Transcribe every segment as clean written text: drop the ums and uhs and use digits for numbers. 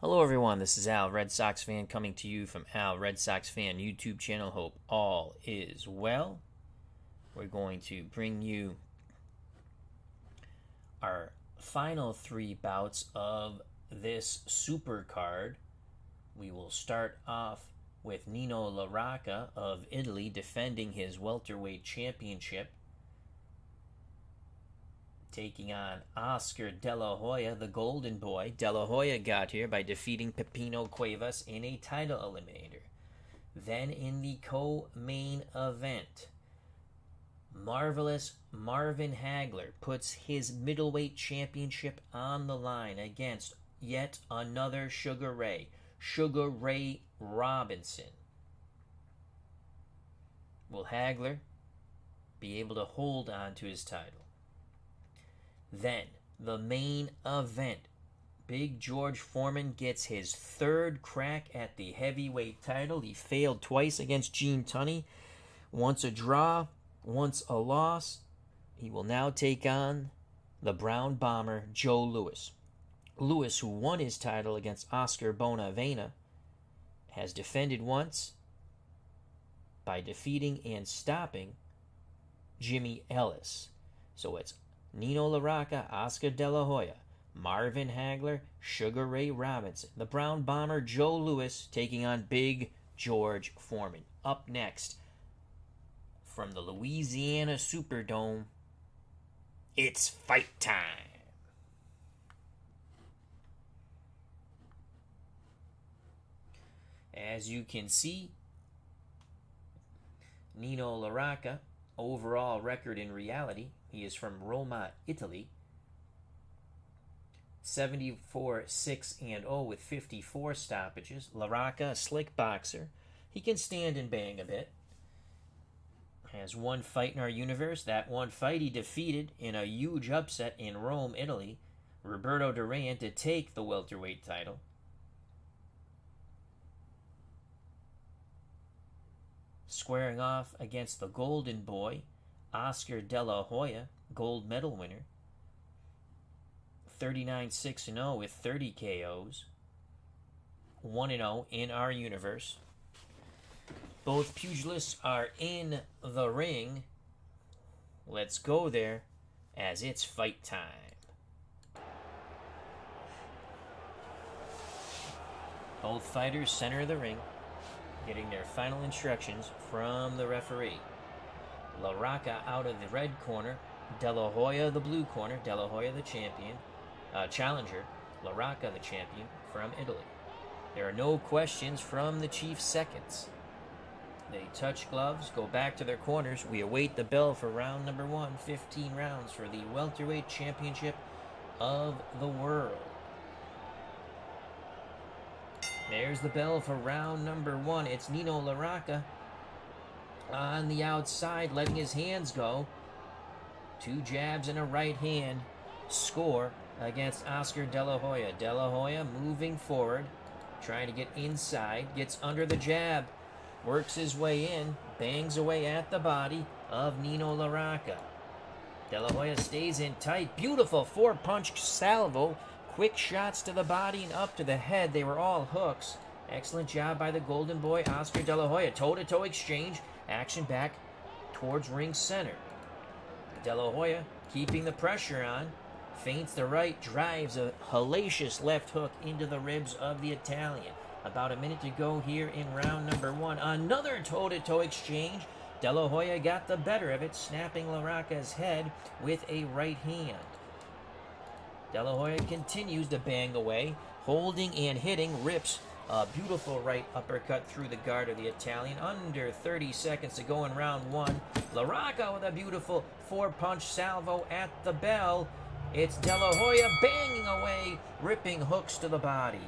Hello everyone, this is Al, Red Sox fan, coming to you from Al, Red Sox fan YouTube channel. Hope all is well. We're going to bring you our final three bouts of this super card. We will start off with Nino Rocca of Italy defending his welterweight championship, taking on Oscar De La Hoya, the golden boy. De La Hoya got here by defeating Pepino Cuevas in a title eliminator. Then in the co-main event, marvelous Marvin Hagler puts his middleweight championship on the line against yet another Sugar Ray Robinson. Will Hagler be able to hold on to his title? Then, the main event. Big George Foreman gets his third crack at the heavyweight title. He failed twice against Gene Tunney. Once a draw, once a loss. He will now take on the Brown Bomber, Joe Louis. Louis, who won his title against Oscar Bonavena, has defended once by defeating and stopping Jimmy Ellis. So it's Nino Rocca, Oscar De La Hoya, Marvin Hagler, Sugar Ray Robinson, the Brown Bomber Joe Louis taking on Big George Foreman. Up next, from the Louisiana Superdome, it's fight time. As you can see, Nino Rocca, overall record in reality, he is from Roma, Italy. 74-6-0 with 54 stoppages. Rocca, a slick boxer. He can stand and bang a bit. Has one fight in our universe. That one fight he defeated in a huge upset in Rome, Italy, Roberto Duran, to take the welterweight title. Squaring off against the golden boy, Oscar De La Hoya, gold medal winner. 39-6-0 with 30 KOs. 1-0 in our universe. Both pugilists are in the ring. Let's go there as it's fight time. Both fighters center of the ring, getting their final instructions from the referee. Rocca out of the red corner, De La Hoya the blue corner. De La Hoya the champion, challenger, Rocca the champion from Italy. There are no questions from the chief seconds. They touch gloves, go back to their corners. We await the bell for round number 1, 15 rounds for the welterweight championship of the world. There's the bell for round number 1. It's Nino Rocca on the outside, letting his hands go. 2 jabs and a right hand. Score against Oscar De La Hoya. De La Hoya moving forward, trying to get inside. Gets under the jab. Works his way in. Bangs away at the body of Nino Rocca. De La Hoya stays in tight. Beautiful 4-punch salvo. Quick shots to the body and up to the head. They were all hooks. Excellent job by the golden boy, Oscar De La Hoya. Toe-to-toe exchange. Action back towards ring center. De La Hoya keeping the pressure on. Feints the right, drives a hellacious left hook into the ribs of the Italian. About a minute to go here in round number 1. Another toe-to-toe exchange. De La Hoya got the better of it, snapping Rocca's head with a right hand. De La Hoya continues to bang away, holding and hitting, rips a beautiful right uppercut through the guard of the Italian. Under 30 seconds to go in round 1. Rocca with a beautiful 4-punch salvo at the bell. It's De La Hoya banging away, ripping hooks to the body.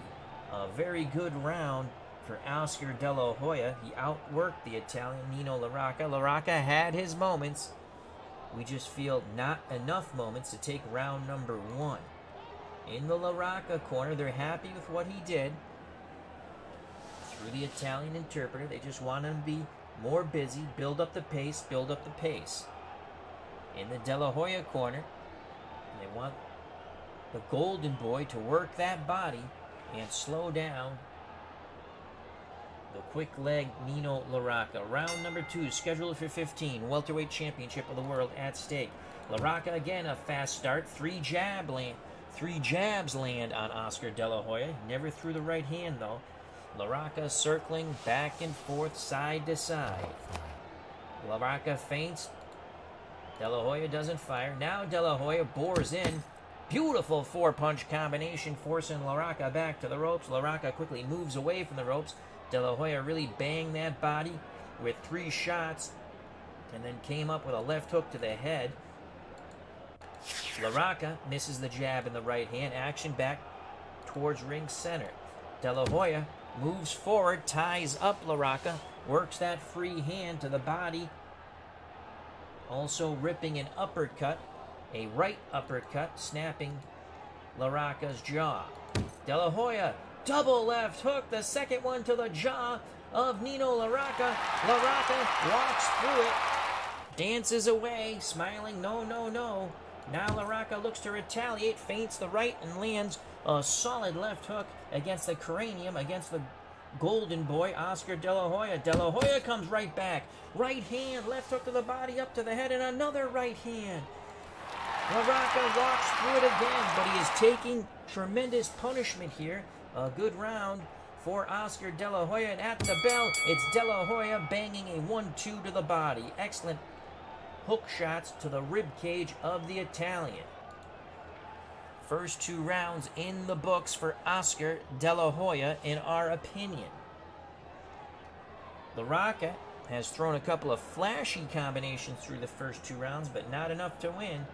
A very good round for Oscar De La Hoya. He outworked the Italian Nino Rocca. Rocca had his moments. We just feel not enough moments to take round number 1. In the Rocca corner, they're happy with what he did. Through the Italian interpreter, they just want him to be more busy, build up the pace, build up the pace. In the De La Hoya corner, they want the golden boy to work that body and slow down the quick leg Nino LaRocca. Round number 2, scheduled for 15. Welterweight Championship of the World at stake. LaRocca again, a fast start. 3 jabs land on Oscar De La Hoya. Never threw the right hand though. LaRocca circling back and forth, side to side. LaRocca feints. De La Hoya doesn't fire. Now De La Hoya bores in. Beautiful 4-punch combination, forcing LaRocca back to the ropes. LaRocca quickly moves away from the ropes. De La Hoya really banged that body with 3 shots and then came up with a left hook to the head. LaRocca misses the jab in the right hand. Action back towards ring center. De La Hoya moves forward, ties up LaRocca, works that free hand to the body. Also ripping an uppercut, a right uppercut, snapping LaRocca's jaw. De La Hoya, double left hook, the second one to the jaw of Nino LaRocca. LaRocca walks through it, dances away, smiling, no, no, no. Now LaRocca looks to retaliate, feints the right and lands a solid left hook against the cranium, against the golden boy, Oscar De La Hoya. De La Hoya comes right back. Right hand, left hook to the body, up to the head, and another right hand. LaRocca walks through it again, but he is taking tremendous punishment here. A good round for Oscar De La Hoya, and at the bell, it's De La Hoya banging a 1-2 to the body. Excellent hook shots to the rib cage of the Italian. First 2 rounds in the books for Oscar De La Hoya, in our opinion. LaRocca has thrown a couple of flashy combinations through the first 2 rounds, but not enough to win.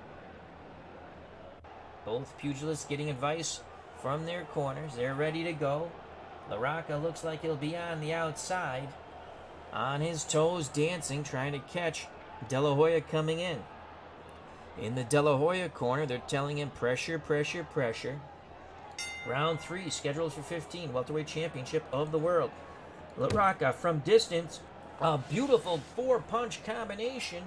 Both pugilists getting advice from their corners. They're ready to go. LaRocca looks like he'll be on the outside, on his toes, dancing, trying to catch De La Hoya coming in. In the De La Hoya corner, they're telling him pressure, pressure, pressure. Round 3, scheduled for 15, Welterweight Championship of the World. LaRocca from distance, a beautiful 4-punch combination,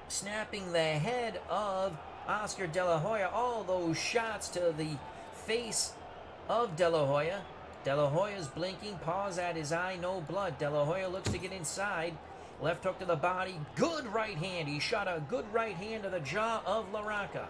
snapping the head of Oscar De La Hoya. All those shots to the face of De La Hoya. De La Hoya's blinking, paws at his eye, no blood. De La Hoya looks to get inside. Left hook to the body, good right hand. He shot a good right hand to the jaw of LaRocca.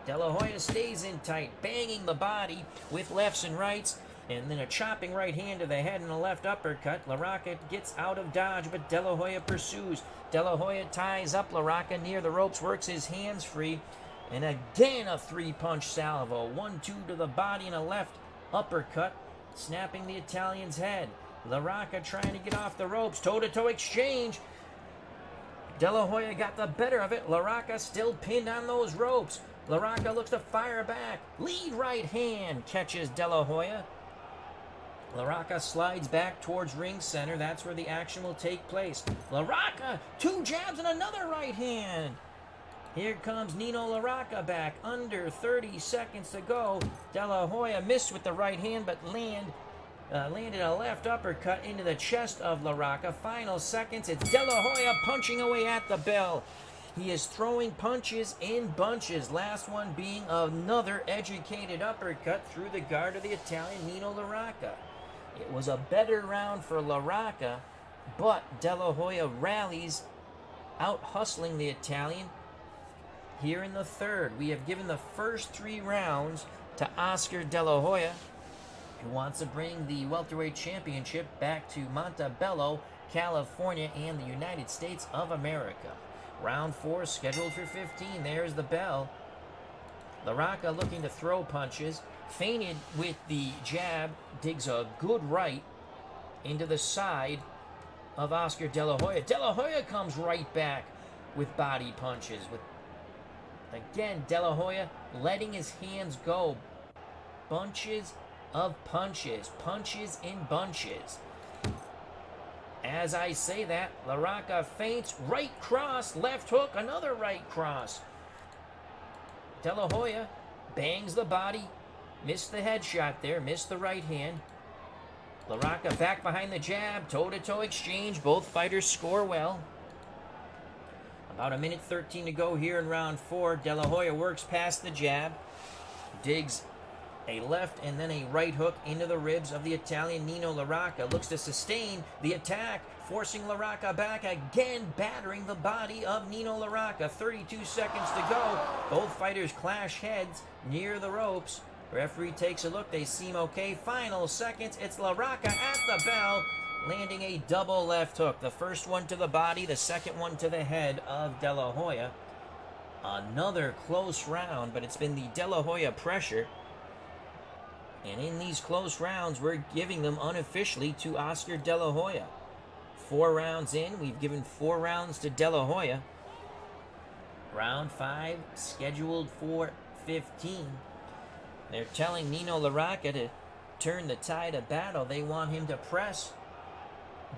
De La Hoya stays in tight, banging the body with lefts and rights, and then a chopping right hand to the head and a left uppercut. LaRocca gets out of dodge, but De La Hoya pursues. De La Hoya ties up LaRocca near the ropes, works his hands free, and again a 3-punch salvo. 1-2 to the body and a left uppercut, snapping the Italian's head. LaRocca trying to get off the ropes. Toe-to-toe exchange. De La Hoya got the better of it. LaRocca still pinned on those ropes. LaRocca looks to fire back. Lead right hand catches De La Hoya. LaRocca slides back towards ring center. That's where the action will take place. LaRocca, 2 jabs and another right hand. Here comes Nino LaRocca back. Under 30 seconds to go. De La Hoya missed with the right hand, but landed a left uppercut into the chest of LaRocca. Final seconds, it's De La Hoya punching away at the bell. He is throwing punches in bunches. Last one being another educated uppercut through the guard of the Italian, Nino LaRocca. It was a better round for LaRocca, but De La Hoya rallies, out hustling the Italian. Here in the third, we have given the first 3 rounds to Oscar De La Hoya, who wants to bring the Welterweight Championship back to Montebello, California, and the United States of America. Round 4 scheduled for 15. There's the bell. LaRocca looking to throw punches. Feinted with the jab. Digs a good right into the side of Oscar De La Hoya. De La Hoya comes right back with body punches. Again, De La Hoya letting his hands go. Bunches of punches. Punches in bunches. As I say that, LaRocca feints, right cross, left hook, another right cross. De La Hoya bangs the body, missed the headshot there, missed the right hand. LaRocca back behind the jab, toe-to-toe exchange, both fighters score well. About 1:13 to go here in round 4. De La Hoya works past the jab, digs A left and then a right hook into the ribs of the Italian Nino LaRocca. Looks to sustain the attack, forcing LaRocca back again, battering the body of Nino LaRocca. 32 seconds to go. Both fighters clash heads near the ropes. Referee takes a look. They seem okay. Final seconds. It's LaRocca at the bell, landing a double left hook. The first one to the body, the second one to the head of De La Hoya. Another close round, but it's been the De La Hoya pressure. And in these close rounds, we're giving them unofficially to Oscar De La Hoya. 4 rounds in, we've given 4 rounds to De La Hoya. Round 5, scheduled for 15. They're telling Nino LaRocca to turn the tide of battle. They want him to press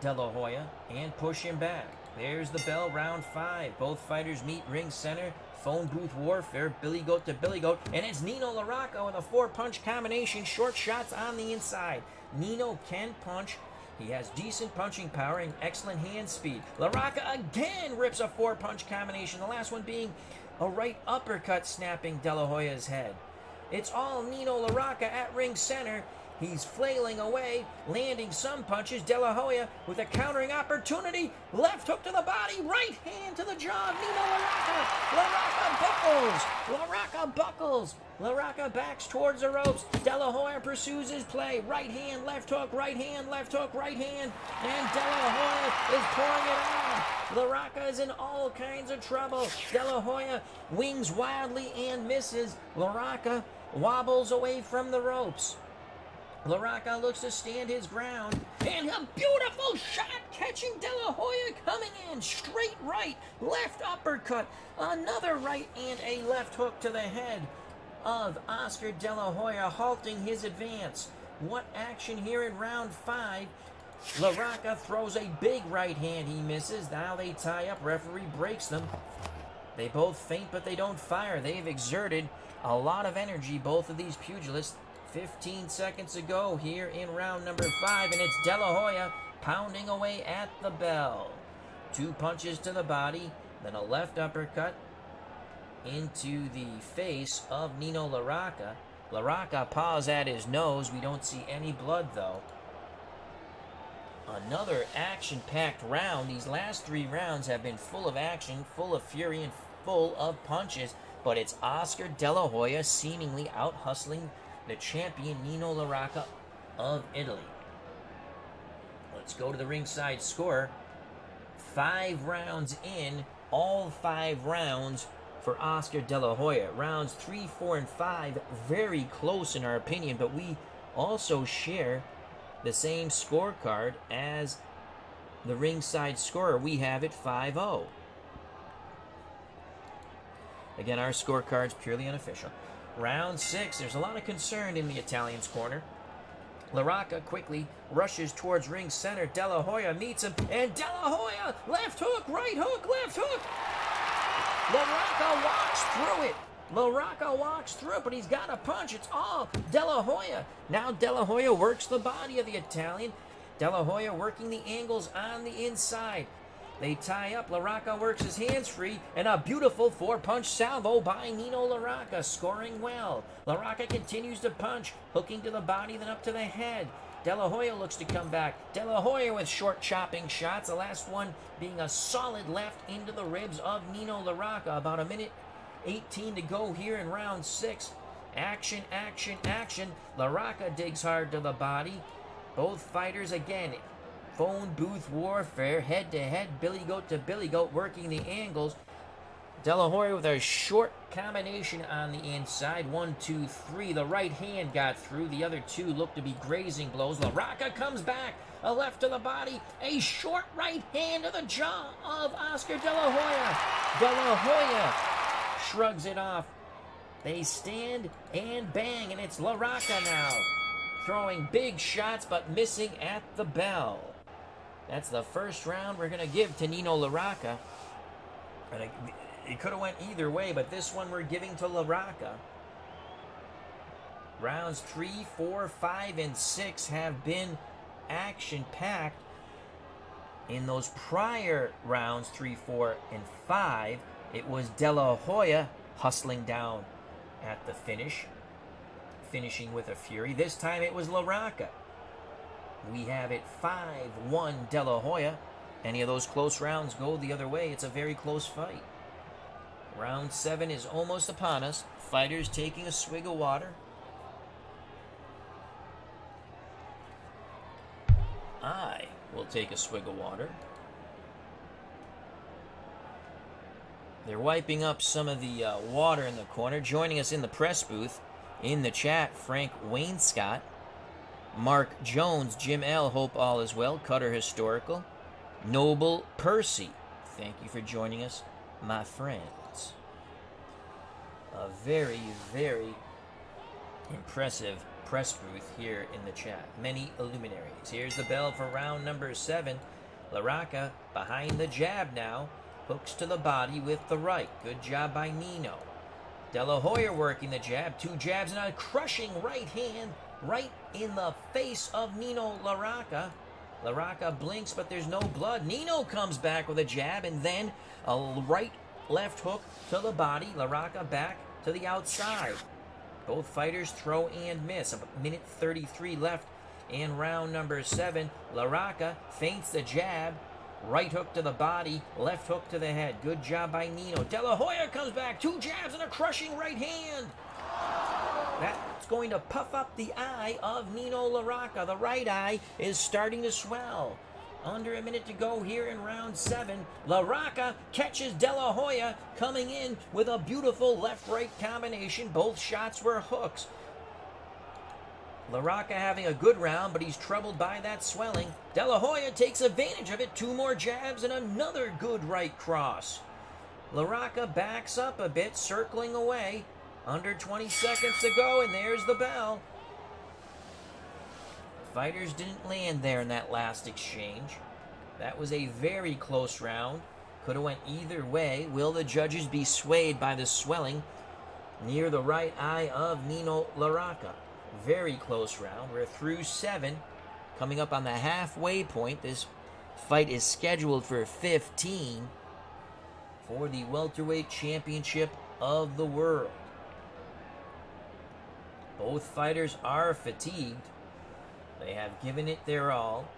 De La Hoya and push him back. There's the bell, round 5. Both fighters meet ring center. Phone booth warfare, Billy Goat to Billy Goat, and it's Nino LaRocca with a 4-punch combination, short shots on the inside. Nino can punch. He has decent punching power and excellent hand speed. LaRocca again rips a 4-punch combination, the last one being a right uppercut snapping De La Hoya's head. It's all Nino LaRocca at ring center. He's flailing away, landing some punches. De La Hoya with a countering opportunity. Left hook to the body, right hand to the jaw of Nino LaRocca. LaRocca buckles. LaRocca buckles. LaRocca backs towards the ropes. De La Hoya pursues his play. Right hand, left hook, right hand, left hook, right hand. And De La Hoya is pouring it on. LaRocca is in all kinds of trouble. De La Hoya wings wildly and misses. LaRocca wobbles away from the ropes. LaRocca looks to stand his ground, and a beautiful shot catching De La Hoya coming in, straight right, left uppercut, another right and a left hook to the head of Oscar De La Hoya, halting his advance. What action here in round 5. LaRocca throws a big right hand, he misses. Now they tie up, referee breaks them. They both feint, but they don't fire. They've exerted a lot of energy, both of these pugilists. 15 seconds to go here in round number 5, and it's De La Hoya pounding away at the bell. 2 punches to the body, then a left uppercut into the face of Nino LaRocca. LaRocca paws at his nose. We don't see any blood, though. Another action-packed round. These last 3 rounds have been full of action, full of fury, and full of punches, but it's Oscar De La Hoya seemingly out-hustling the champion Nino LaRocca of Italy. Let's go to the ringside score. 5 rounds in, all 5 rounds for Oscar De La Hoya. Rounds 3, 4, and 5, very close in our opinion, but we also share the same scorecard as the ringside scorer. We have it 5-0. Again, our scorecard's purely unofficial. Round 6, there's a lot of concern in the Italian's corner. LaRocca quickly rushes towards ring center. De La Hoya meets him, and De La Hoya, left hook, right hook, left hook. LaRocca walks through it. LaRocca walks through it, but he's got a punch. It's all De La Hoya. Now De La Hoya works the body of the Italian. De La Hoya working the angles on the inside. They tie up. LaRocca works his hands free, and a beautiful 4-punch salvo by Nino LaRocca, scoring well. LaRocca continues to punch, hooking to the body, then up to the head. De La Hoya looks to come back. De La Hoya with short chopping shots, the last one being a solid left into the ribs of Nino LaRocca. About a minute 18 to go here in round 6. Action, action, action. LaRocca digs hard to the body. Both fighters again. Phone booth warfare, head-to-head, Billy Goat to Billy Goat, working the angles. De La Hoya with a short combination on the inside. 1, 2, 3. The right hand got through. The other 2 look to be grazing blows. LaRocca comes back. A left to the body. A short right hand to the jaw of Oscar De La Hoya. De La Hoya shrugs it off. They stand and bang, and it's LaRocca now, throwing big shots but missing at the bell. That's the first round we're going to give to Nino LaRocca. And it could have went either way, but this one we're giving to LaRocca. Rounds 3, 4, 5, and 6 have been action-packed. In those prior rounds, 3, 4, and 5, it was De La Hoya hustling down at the finish. finishing with a fury. This time it was Rocca. We have it 5-1 De La Hoya. Any of those close rounds go the other way. It's a very close fight. Round 7 is almost upon us. Fighters taking a swig of water. I will take a swig of water. They're wiping up some of the water in the corner. Joining us in the press booth, in the chat, Frank Wainscott, Mark Jones, Jim L., hope all is well, Cutter Historical, Noble Percy, thank you for joining us, my friends. A very, very impressive press booth here in the chat. Many luminaries. Here's the bell for round number 7. Rocca behind the jab now. Hooks to the body with the right. Good job by Nino. De La Hoya working the jab. 2 jabs and a crushing right hand right in the face of Nino Rocca. Rocca blinks, but there's no blood. Nino comes back with a jab and then a right left hook to the body. Rocca back to the outside. Both fighters throw and miss. A minute 33 left in round number 7. Rocca feints the jab. Right hook to the body, left hook to the head. Good job by Nino. De La Hoya comes back. 2 jabs and a crushing right hand. That's going to puff up the eye of Nino Rocca. The right eye is starting to swell. Under a minute to go here in round 7. Rocca catches De La Hoya coming in with a beautiful left-right combination. Both shots were hooks. Rocca having a good round, but he's troubled by that swelling. De La Hoya takes advantage of it. 2 more jabs and another good right cross. Rocca backs up a bit, circling away. Under 20 seconds to go, and there's the bell. Fighters didn't land there in that last exchange. That was a very close round. Could have went either way. Will the judges be swayed by the swelling near the right eye of Nino Rocca? Very close round. We're through 7. Coming up on the halfway point. This fight is scheduled for 15 for the welterweight championship of the world. Both fighters are fatigued. They have given it their all.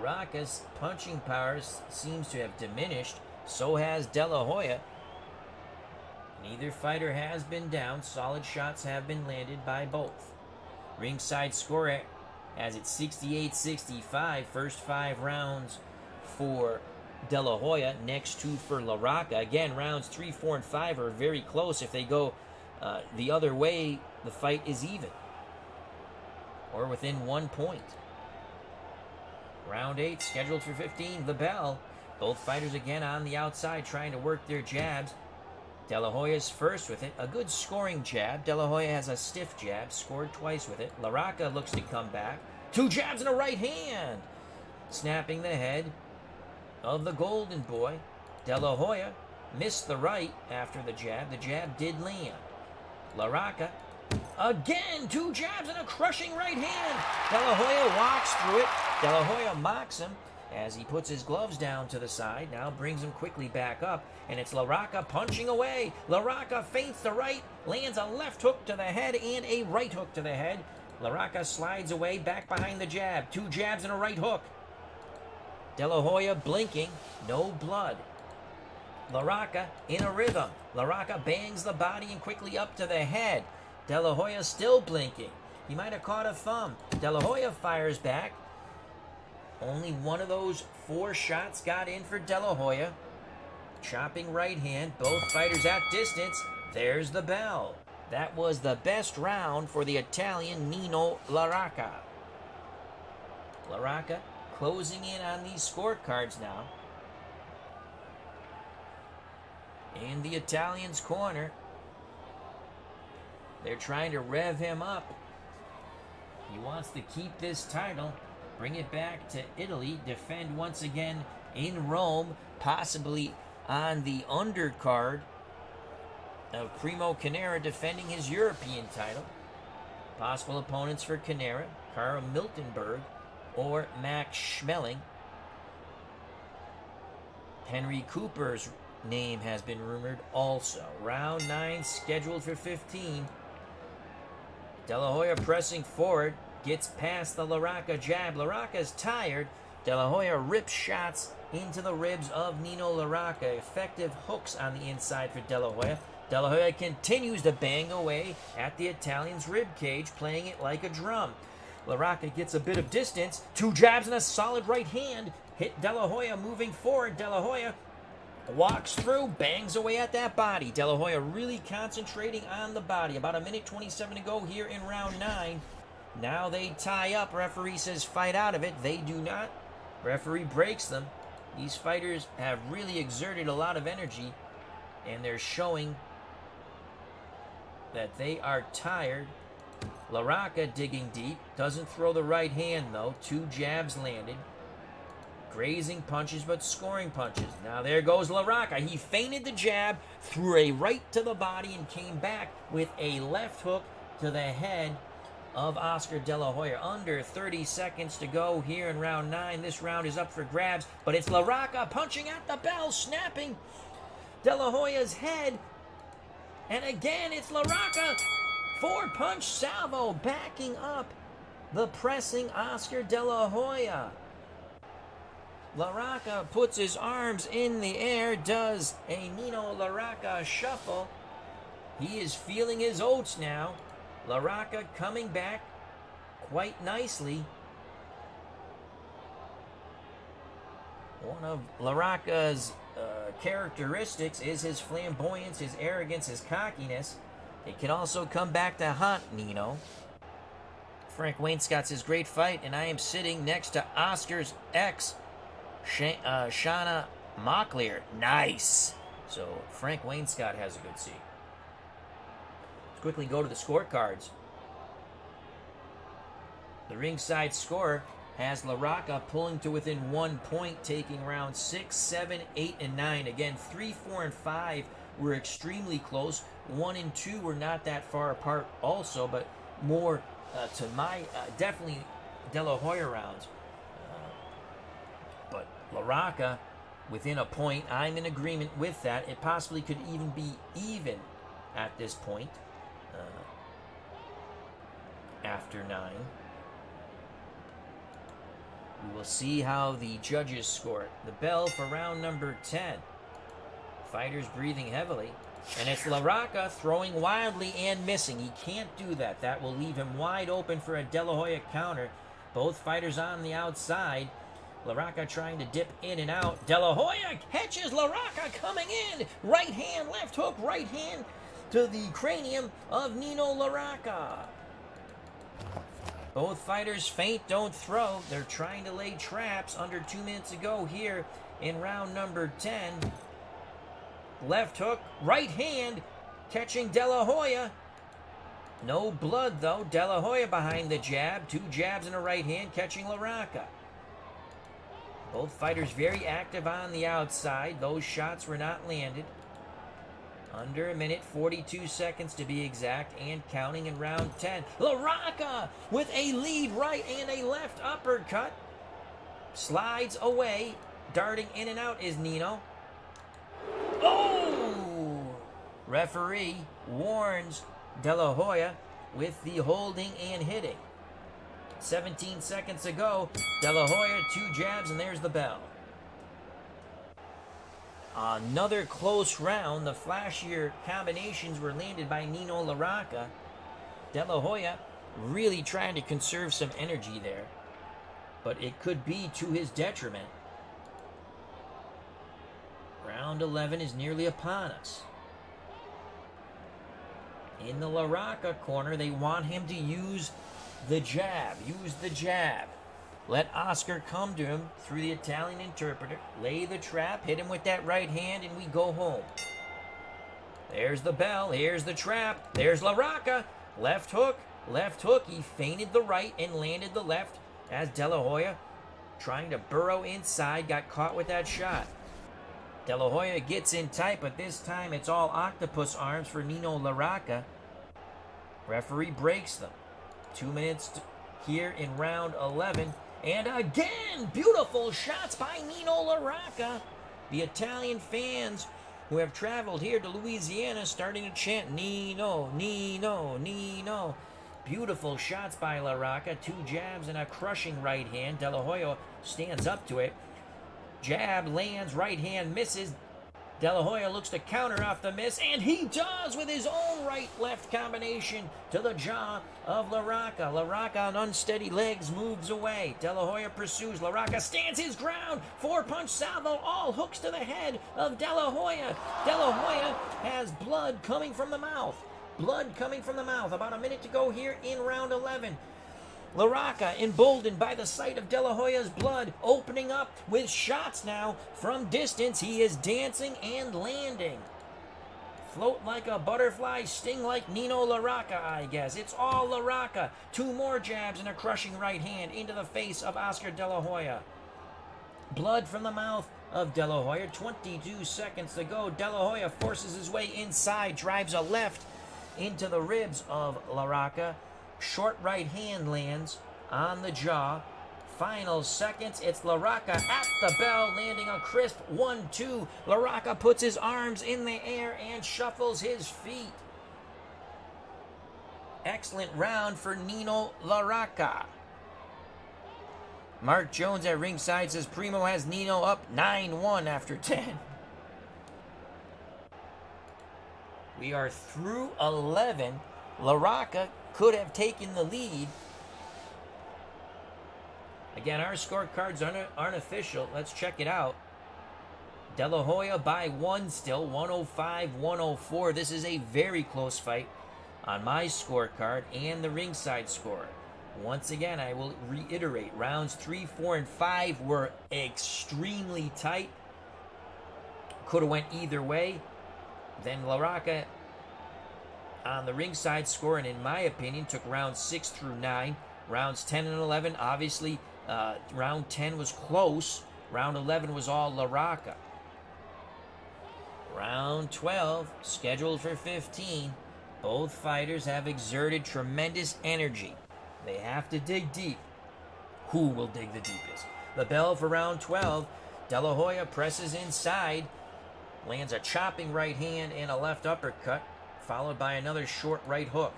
Rocca's punching power seems to have diminished. So has De La Hoya. Neither fighter has been down. Solid shots have been landed by both. Ringside Score has it 68-65. First 5 rounds for De La Hoya. Next 2 for Rocca. Again, rounds 3, 4, and 5 are very close. If they go the other way, the fight is even, or within 1 point. Round 8 scheduled for 15. The bell. Both fighters again on the outside trying to work their jabs. De La Hoya's first with it. A good scoring jab. De La Hoya has a stiff jab. Scored twice with it. Rocca looks to come back. 2 jabs and a right hand. Snapping the head of the golden boy. De La Hoya missed the right after the jab. The jab did land. Rocca again. 2 jabs and a crushing right hand. De La Hoya walks through it. De La Hoya mocks him as he puts his gloves down to the side. Now brings him quickly back up. And it's Rocca punching away. Rocca feints the right. Lands a left hook to the head and a right hook to the head. Rocca slides away back behind the jab. 2 jabs and a right hook. De La Hoya blinking. No blood. Rocca in a rhythm. Rocca bangs the body and quickly up to the head. De La Hoya still blinking. He might have caught a thumb. De La Hoya fires back. Only one of those 4 shots got in for De La Hoya. Chopping right hand. Both fighters at distance. There's the bell. That was the best round for the Italian Nino Rocca. Rocca closing in on these scorecards now. In the Italian's corner. They're trying to rev him up. He wants to keep this title, bring it back to Italy, defend once again in Rome, possibly on the undercard of Primo Canera defending his European title. Possible opponents for Canera, Carl Miltenberg or Max Schmeling. Henry Cooper's name has been rumored also. Round 9 scheduled for 15. De La Hoya pressing forward, gets past the Rocca jab. Rocca's tired. De La Hoya rips shots into the ribs of Nino Rocca. Effective hooks on the inside for De La Hoya. De La Hoya continues to bang away at the Italian's rib cage, playing it like a drum. Rocca gets a bit of distance. 2 jabs and a solid right hand. Hit De La Hoya moving forward. De La Hoya walks through, bangs away at that body. De La Hoya really concentrating on the body. About 1:27 to go here in round 9. Now they tie up. Referee says fight out of it. They do not. Referee breaks them. These fighters have really exerted a lot of energy, and they're showing that they are tired. Rocca digging deep. Doesn't throw the right hand, though. 2 jabs landed. Grazing punches, but scoring punches. Now there goes Rocca. He feinted the jab, threw a right to the body, and came back with a left hook to the head of Oscar De La Hoya. Under 30 seconds to go here in round 9. This round is up for grabs, but it's Rocca punching at the bell, snapping De La Hoya's head. And again, it's Rocca. 4-punch salvo, backing up the pressing Oscar De La Hoya. Rocca puts his arms in the air, does a Nino Rocca shuffle. He is feeling his oats now. Rocca coming back quite nicely. One of Rocca's characteristics is his flamboyance, his arrogance, his cockiness. It can also come back to haunt Nino. Frank Wainscott's his great fight, and I am sitting next to Oscar's ex, Shauna Mocklear. Nice. So Frank Wainscott has a good seat. Let's quickly go to the scorecards. The ringside score has Rocca pulling to within 1 point, taking rounds 6, 7, 8, and 9. Again, 3, 4, and 5 were extremely close. 1 and 2 were not that far apart also, but more to my, definitely De La Hoya rounds. But Rocca within a point. I'm in agreement with that. It possibly could even be even at this point after 9. We will see how the judges score it. The bell for round number 10. Fighters breathing heavily. And it's Rocca throwing wildly and missing. He can't do that. That will leave him wide open for a De La Hoya counter. Both fighters on the outside. Rocca trying to dip in and out. De La Hoya catches Rocca coming in. Right hand, left hook, right hand to the cranium of Nino Rocca. Both fighters feint, don't throw. They're trying to lay traps. Under 2 minutes to go here in round number 10. Left hook, right hand, catching De La Hoya. No blood, though. De La Hoya behind the jab. 2 jabs and a right hand, catching Rocca. Both fighters very active on the outside. Those shots were not landed. Under a minute, 42 seconds to be exact, and counting in round 10. Rocca with a lead right and a left uppercut. Slides away. Darting in and out is Nino. Oh! Referee warns De La Hoya with the holding and hitting. 17 seconds to go. De La Hoya, 2 jabs, and there's the bell. Another close round. The flashier combinations were landed by Nino Rocca. De La Hoya really trying to conserve some energy there, but it could be to his detriment. Round 11 is nearly upon us. In the Rocca corner, they want him to use the jab. Use the jab. Let Oscar come to him through the Italian interpreter. Lay the trap. Hit him with that right hand, and we go home. There's the bell. Here's the trap. There's Rocca. Left hook. Left hook. He feinted the right and landed the left as De La Hoya, trying to burrow inside, got caught with that shot. De La Hoya gets in tight, but this time it's all octopus arms for Nino Rocca. Referee breaks them. 2 minutes here in round 11. And again, beautiful shots by Nino Rocca. The Italian fans who have traveled here to Louisiana starting to chant, Nino, Nino, Nino. Beautiful shots by La Rocca. 2 jabs and a crushing right hand. De La Hoya stands up to it. Jab lands, right hand misses. De La Hoya looks to counter off the miss, and he does with his own right-left combination to the jaw of La Rocca. La Rocca on unsteady legs moves away. De La Hoya pursues. La Rocca stands his ground. 4-punch salvo, all hooks to the head of De La Hoya. De La Hoya has blood coming from the mouth. Blood coming from the mouth. About a minute to go here in round 11. La Rocca, emboldened by the sight of De La Hoya's blood, opening up with shots now from distance. He is dancing and landing. Float like a butterfly, sting like Nino La Rocca, I guess. It's all La Rocca. 2 more jabs and a crushing right hand into the face of Oscar De La Hoya. Blood from the mouth of De La Hoya. 22 seconds to go. De La Hoya forces his way inside, drives a left into the ribs of La Rocca. Short right hand lands on the jaw. Final seconds. It's La Rocca at the bell, landing a crisp 1-2. La Rocca puts his arms in the air and shuffles his feet. Excellent round for Nino La Rocca. Mark Jones at ringside says Primo has Nino up 9-1 after 10. We are through 11. La Rocca could have taken the lead. Again, our scorecards aren't official. Let's check it out. De La Hoya by 1 still, 105-104. This is a very close fight on my scorecard and the ringside score. Once again, I will reiterate, rounds 3, 4, and 5 were extremely tight. Could have went either way. Then La Rocca on the ringside score, and in my opinion, took rounds 6 through 9. Rounds 10 and 11, obviously, round 10 was close. Round 11 was all La Rocca. Round 12, scheduled for 15. Both fighters have exerted tremendous energy. They have to dig deep. Who will dig the deepest? The bell for round 12. De La Hoya presses inside, lands a chopping right hand and a left uppercut, followed by another short right hook.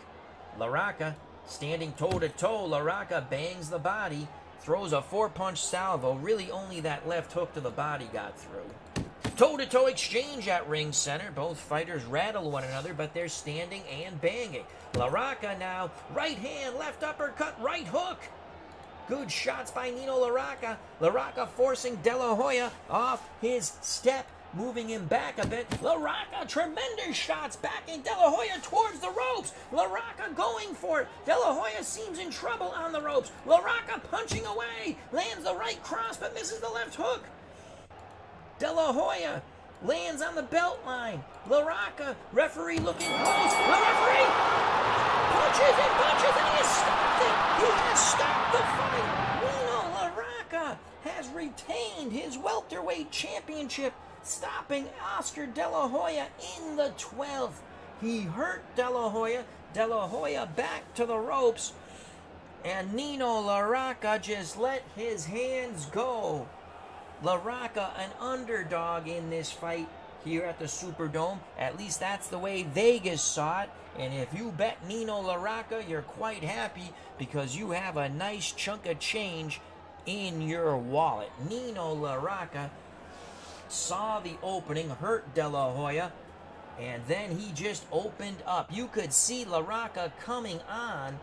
La Rocca standing toe-to-toe. La Rocca bangs the body, throws a 4-punch salvo. Really only that left hook to the body got through. Toe-to-toe exchange at ring center. Both fighters rattle one another, but they're standing and banging. La Rocca now, right hand, left uppercut, right hook. Good shots by Nino La Rocca. La Rocca forcing De La Hoya off his step, moving him back a bit. La Rocca, tremendous shots backing De La Hoya towards the ropes. La Rocca going for it. De La Hoya seems in trouble on the ropes. La Rocca punching away. Lands the right cross but misses the left hook. De La Hoya lands on the belt line. La Rocca, referee looking close. The referee punches and he has stopped it. He has stopped the fight. Nino La Rocca has retained his welterweight championship, stopping Oscar De La Hoya in the 12th. He hurt De La Hoya. De La Hoya back to the ropes, and Nino La Rocca just let his hands go. La Rocca, an underdog in this fight here at the Superdome. At least that's the way Vegas saw it. And if you bet Nino La Rocca, you're quite happy because you have a nice chunk of change in your wallet. Nino La Rocca saw the opening, hurt De La Hoya, and then he just opened up. You could see La Rocca coming on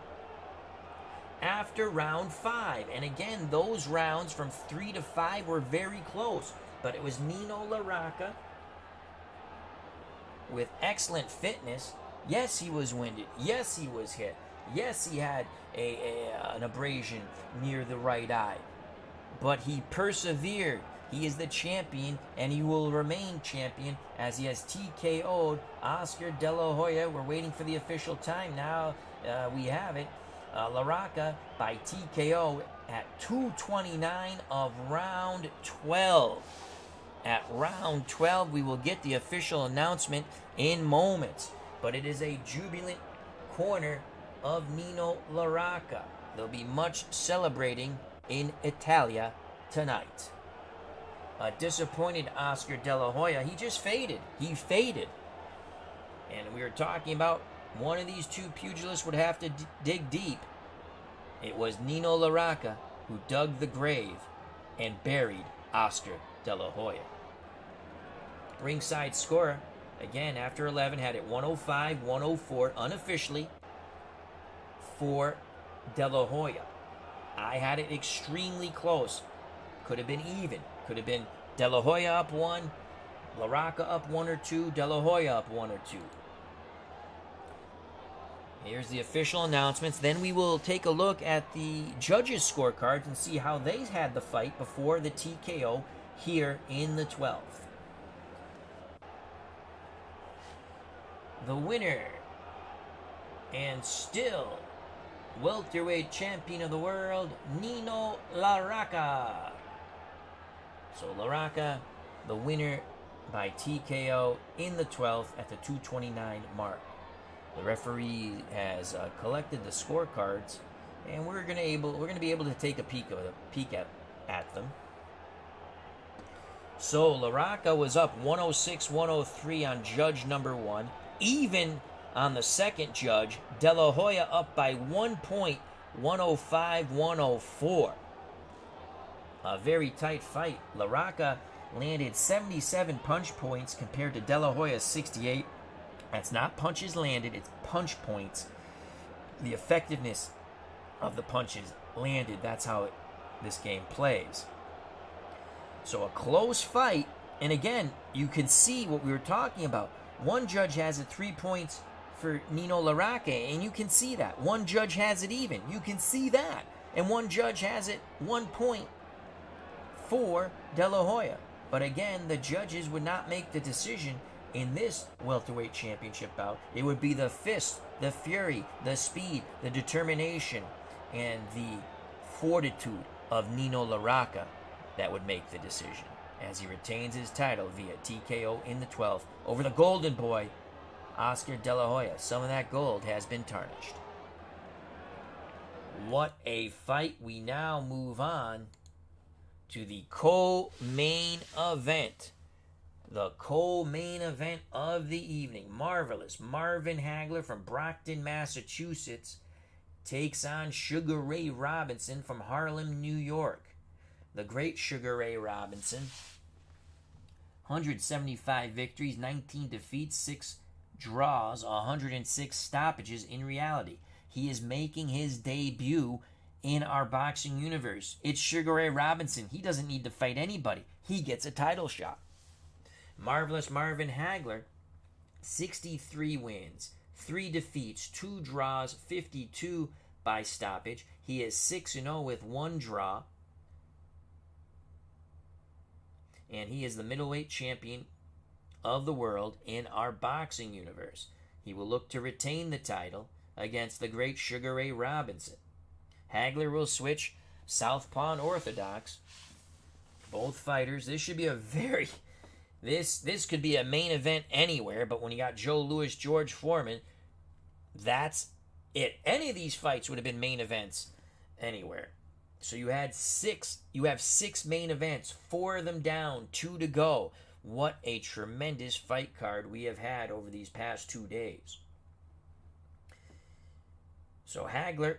after round 5. And again, those rounds from 3 to 5 were very close. But it was Nino La Rocca with excellent fitness. Yes, he was winded. Yes, he was hit. Yes, he had an abrasion near the right eye. But he persevered. He is the champion, and he will remain champion as he has TKO'd Oscar De La Hoya. We're waiting for the official time. Now we have it. La Rocca by TKO at 2:29 of round 12. At round 12, we will get the official announcement in moments. But it is a jubilant corner of Nino La Rocca. There'll be much celebrating in Italia tonight. A disappointed Oscar De La Hoya. He just faded. He faded. And we were talking about one of these two pugilists would have to dig deep. It was Nino Rocca who dug the grave and buried Oscar De La Hoya. Ringside Score, again, after 11, had it 105-104 unofficially for De La Hoya. I had it extremely close. Could have been even. Could have been De La Hoya up 1, Rocca up 1 or 2, De La Hoya up 1 or 2. Here's the official announcements. Then we will take a look at the judges' scorecards and see how they had the fight before the TKO here in the 12th. The winner, and still welterweight champion of the world, Nino Rocca. So Rocca, the winner by TKO in the 12th at the 229 mark. The referee has collected the scorecards, and we're gonna be able to take a peek at them. So Rocca was up 106-103 on judge number 1. Even on the second judge, De La Hoya up by 1 point, 105-104. A very tight fight. Rocca landed 77 punch points compared to De La Hoya's 68. That's not punches landed, it's punch points. The effectiveness of the punches landed, that's how this game plays. So a close fight, and again, you can see what we were talking about. One judge has it 3 points for Nino Rocca, and you can see that. One judge has it even. You can see that. And one judge has it 1 point for De La Hoya. But again, the judges would not make the decision in this welterweight championship bout. It would be the fist, the fury, the speed, the determination, and the fortitude of Nino Rocca that would make the decision, as he retains his title via TKO in the 12th over the golden boy, Oscar De La Hoya. Some of that gold has been tarnished. What a fight. We now move on to the co-main event. The co-main event of the evening. Marvelous Marvin Hagler from Brockton, Massachusetts takes on Sugar Ray Robinson from Harlem, New York. The great Sugar Ray Robinson. 175 victories, 19 defeats, 6 draws, 106 stoppages in reality. He is making his debut in our boxing universe. It's Sugar Ray Robinson. He doesn't need to fight anybody. He gets a title shot. Marvelous Marvin Hagler, 63 wins, 3 defeats, 2 draws, 52 by stoppage. He is 6-0 with 1 draw. And he is the middleweight champion of the world in our boxing universe. He will look to retain the title against the great Sugar Ray Robinson. Hagler will switch southpaw and orthodox. Both fighters. This should be a very... This could be a main event anywhere, but when you got Joe Louis, George Foreman, that's it. Any of these fights would have been main events anywhere. So you have 6 main events, 4 of them down, 2 to go. What a tremendous fight card we have had over these past 2 days. So Hagler,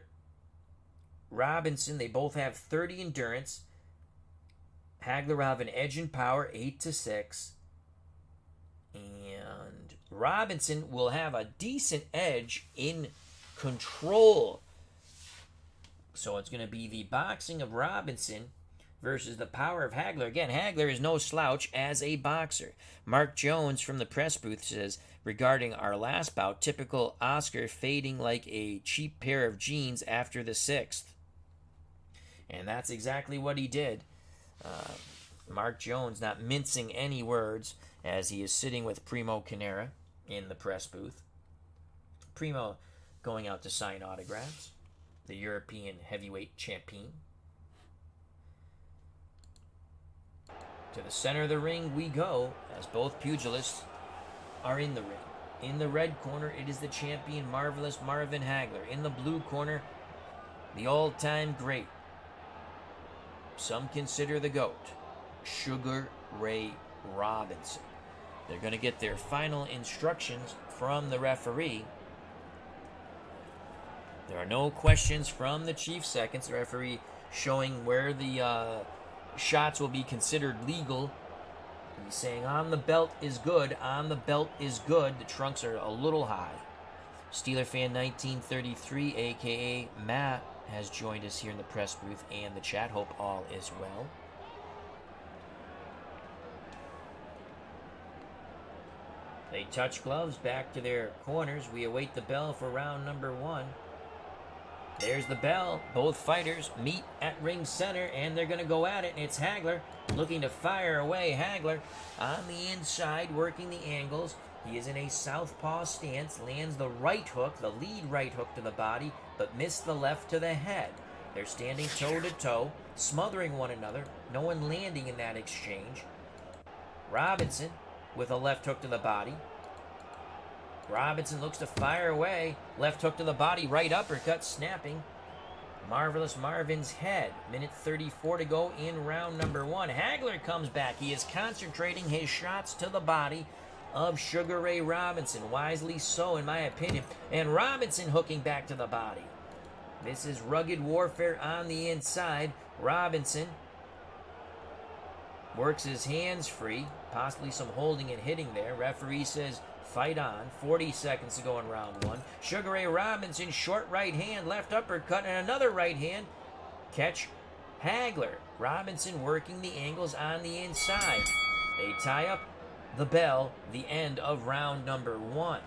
Robinson, they both have 30 endurance. Hagler will have an edge in power, 8-6. And Robinson will have a decent edge in control. So it's going to be the boxing of Robinson versus the power of Hagler. Again, Hagler is no slouch as a boxer. Mark Jones from the press booth says, regarding our last bout, typical Oscar fading like a cheap pair of jeans after the 6th. And that's exactly what he did. Mark Jones not mincing any words as he is sitting with Primo Canera in the press booth. Primo going out to sign autographs. The European heavyweight champion. To the center of the ring we go as both pugilists are in the ring. In the red corner, it is the champion, Marvelous Marvin Hagler. In the blue corner, the all-time great, some consider the GOAT, Sugar Ray Robinson. They're going to get their final instructions from the referee There are no questions from the chief seconds. The referee showing where the shots will be considered legal. He's saying on the belt is good. On the belt is good. The trunks are a little high. Steeler Fan 1933, a.k.a. Matt, has joined us here in the press booth and the chat. Hope all is well. They touch gloves back to their corners. We await the bell for round number 1. There's the bell. Both fighters meet at ring center, and they're going to go at it. And it's Hagler looking to fire away. Hagler on the inside, working the angles. He is in a southpaw stance, lands the right hook, the lead right hook to the body, but missed the left to the head. They're standing toe-to-toe, smothering one another. No one landing in that exchange. Robinson with a left hook to the body. Robinson looks to fire away. Left hook to the body, right uppercut, snapping. Marvelous Marvin's head. Minute 34 to go in round number 1. Hagler comes back. He is concentrating his shots to the body of Sugar Ray Robinson. Wisely so, in my opinion. And Robinson hooking back to the body. This is rugged warfare on the inside. Robinson works his hands free. Possibly some holding and hitting there. Referee says fight on. 40 seconds to go in round 1. Sugar Ray Robinson, short right hand, left uppercut, and another right hand. Catch Hagler. Robinson working the angles on the inside. They tie up the bell, the end of round number 1.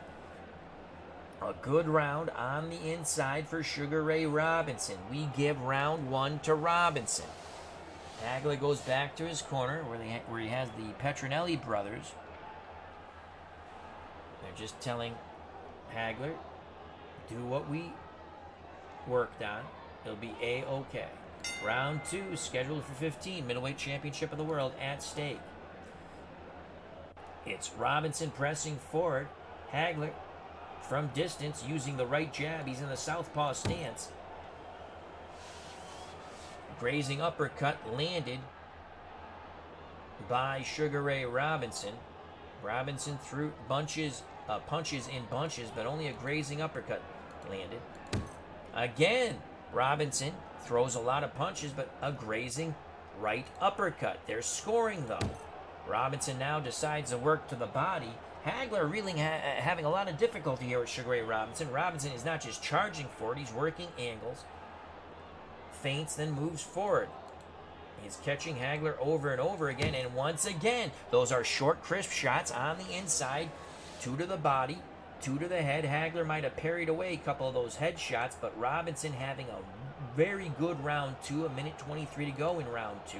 A good round on the inside for Sugar Ray Robinson. We give round 1 to Robinson. Hagler goes back to his corner where he has the Petronelli brothers. They're just telling Hagler, do what we worked on. It'll be A-okay. Round 2 scheduled for 15. Middleweight Championship of the World at stake. It's Robinson pressing forward. Hagler from distance using the right jab. He's in the southpaw stance. Grazing uppercut landed by Sugar Ray Robinson. Robinson threw punches in bunches, but only a grazing uppercut landed. Again, Robinson throws a lot of punches, but a grazing right uppercut. They're scoring, though. Robinson now decides to work to the body. Hagler really having a lot of difficulty here with Sugar Ray Robinson. Robinson is not just charging forward, he's working angles. Feints, then moves forward. He's catching Hagler over and over again, and once again, those are short, crisp shots on the inside. 2 to the body, 2 to the head. Hagler might have parried away a couple of those head shots, but Robinson having a very good round 2, a minute 23 to go in round 2.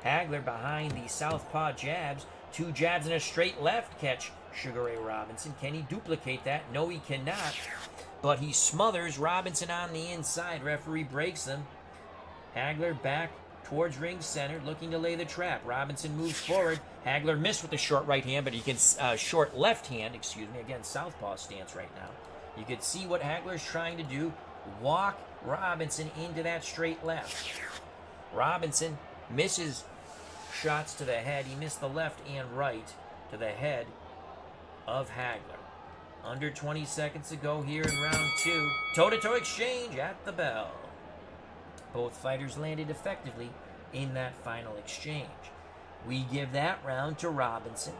Hagler behind the southpaw jabs. 2 jabs and a straight left catch Sugar Ray Robinson. Can he duplicate that? No, he cannot. But he smothers Robinson on the inside. Referee breaks them. Hagler back towards ring center, looking to lay the trap. Robinson moves forward. Hagler missed with the short right hand, but he can short left hand, again, southpaw stance right now. You can see what Hagler's trying to do. Walk Robinson into that straight left. Robinson misses shots to the head. He missed the left and right to the head of Hagler. Under 20 seconds to go here in round 2. Toe-to-toe exchange at the bell. Both fighters landed effectively in that final exchange. We give that round to Robinson.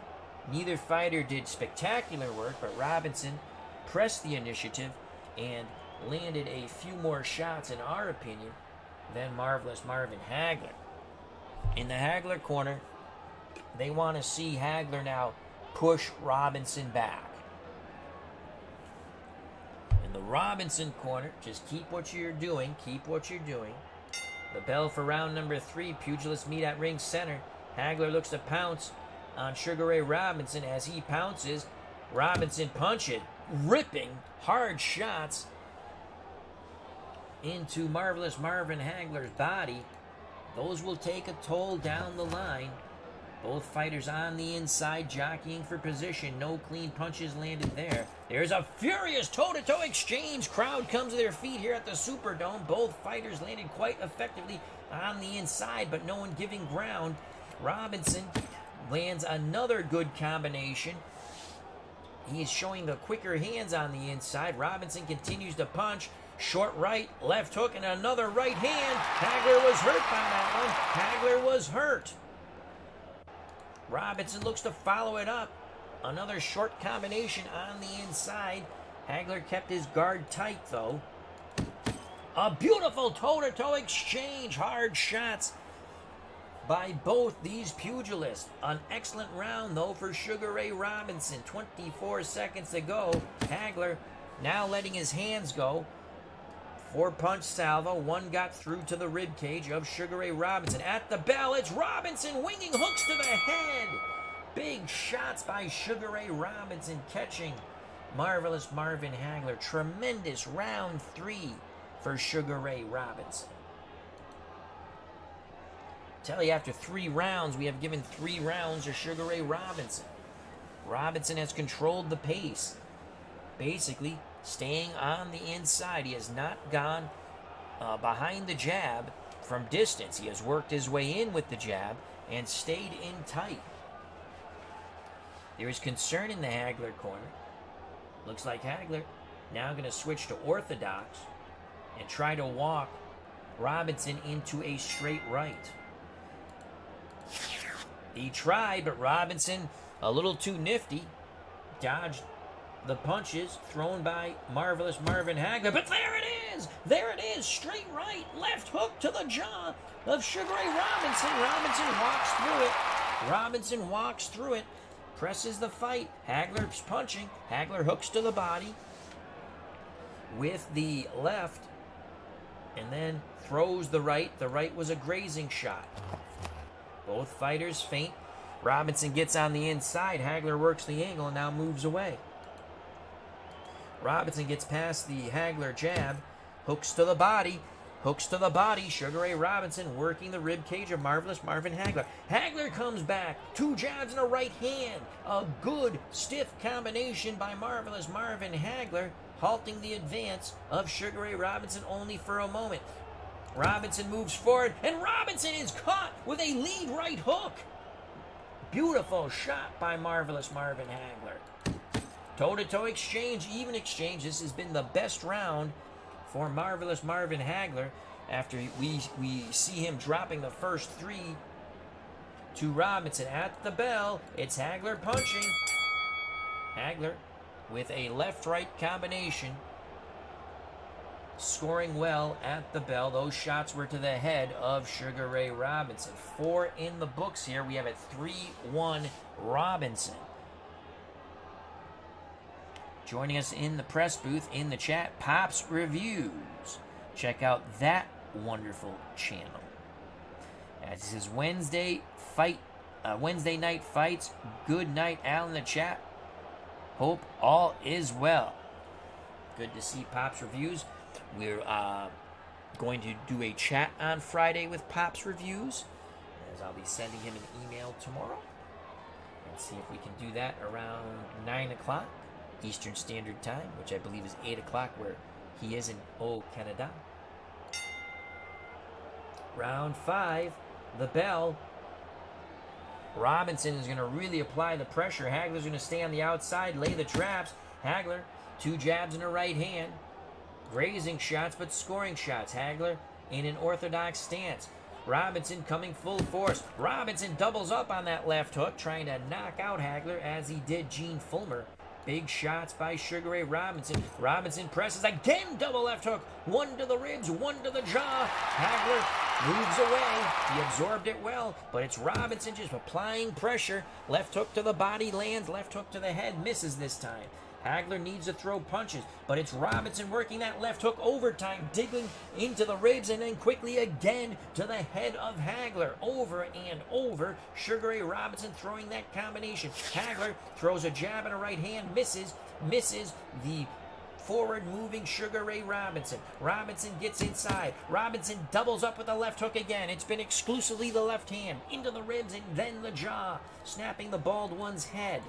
Neither fighter did spectacular work, but Robinson pressed the initiative and landed a few more shots, in our opinion, than Marvelous Marvin Hagler. In the Hagler corner, they want to see Hagler now push Robinson back. In the Robinson corner, just keep what you're doing. Keep what you're doing. The bell for round number 3. Pugilists meet at ring center. Hagler looks to pounce on Sugar Ray Robinson. As he pounces, Robinson punches, ripping hard shots into Marvelous Marvin Hagler's body. Those will take a toll down the line. Both fighters on the inside jockeying for position. No clean punches landed there. There's a furious toe-to-toe exchange. Crowd comes to their feet here at the Superdome. Both fighters landed quite effectively on the inside, but no one giving ground. Robinson lands another good combination. He is showing the quicker hands on the inside. Robinson continues to punch. Short right, left hook, and another right hand. Hagler was hurt by that one. Hagler was hurt. Robinson looks to follow it up. Another short combination on the inside. Hagler kept his guard tight, though. A beautiful toe-to-toe exchange. Hard shots by both these pugilists. An excellent round, though, for Sugar Ray Robinson. 24 seconds to go. Hagler now letting his hands go. 4-punch salvo. One got through to the rib cage of Sugar Ray Robinson. At the bell, it's Robinson winging hooks to the head. Big shots by Sugar Ray Robinson, catching Marvelous Marvin Hagler. Tremendous round 3 for Sugar Ray Robinson. Tell you, after 3 rounds, we have given 3 rounds to Sugar Ray Robinson. Robinson has controlled the pace, basically staying on the inside. He has not gone behind the jab from distance. He has worked his way in with the jab and stayed in tight. There is concern in the Hagler corner. Looks like Hagler now going to switch to orthodox and try to walk Robinson into a straight right. He tried, but Robinson, a little too nifty, dodged the punches thrown by Marvelous Marvin Hagler. But there it is! There it is! Straight right, left hook to the jaw of Sugar Ray Robinson. Robinson walks through it. Robinson walks through it. Presses the fight. Hagler's punching. Hagler hooks to the body with the left and then throws the right. The right was a grazing shot. Both fighters feint. Robinson gets on the inside. Hagler works the angle and now moves away. Robinson gets past the Hagler jab. Hooks to the body. Hooks to the body. Sugar Ray Robinson working the rib cage of Marvelous Marvin Hagler. Hagler comes back. 2 jabs and a right hand. A good stiff combination by Marvelous Marvin Hagler, halting the advance of Sugar Ray Robinson only for a moment. Robinson moves forward, and Robinson is caught with a lead right hook. Beautiful shot by Marvelous Marvin Hagler. Toe-to-toe exchange, even exchange. This has been the best round for Marvelous Marvin Hagler after we see him dropping the first 3 to Robinson. At the bell, it's Hagler punching. Hagler with a left-right combination, scoring well at the bell. Those shots were to the head of Sugar Ray Robinson. 4 in the books here. We have a 3-1 Robinson. Joining us in the press booth, in the chat, Pops Reviews. Check out that wonderful channel. As this is Wednesday night fights. Good night, Al, in the chat. Hope all is well. Good to see Pops Reviews. We're going to do a chat on Friday with Pops Reviews, as I'll be sending him an email tomorrow. And see if we can do that around 9 o'clock. Eastern Standard Time, which I believe is 8 o'clock where he is in Canada. Round 5, the bell. Robinson is going to really apply the pressure. Hagler's going to stay on the outside, lay the traps. Hagler, 2 jabs and a right hand. Grazing shots, but scoring shots. Hagler in an orthodox stance. Robinson coming full force. Robinson doubles up on that left hook, trying to knock out Hagler as he did Gene Fulmer. Big shots by Sugar Ray Robinson. Robinson presses again, double left hook. 1 to the ribs, 1 to the jaw. Hagler moves away. He absorbed it well, but it's Robinson just applying pressure. Left hook to the body lands, left hook to the head, misses this time. Hagler needs to throw punches, but it's Robinson working that left hook overtime, digging into the ribs, and then quickly again to the head of Hagler. Over and over, Sugar Ray Robinson throwing that combination. Hagler throws a jab and a right hand, misses the forward-moving Sugar Ray Robinson. Robinson gets inside. Robinson doubles up with the left hook again. It's been exclusively the left hand, into the ribs and then the jaw, snapping the bald one's head.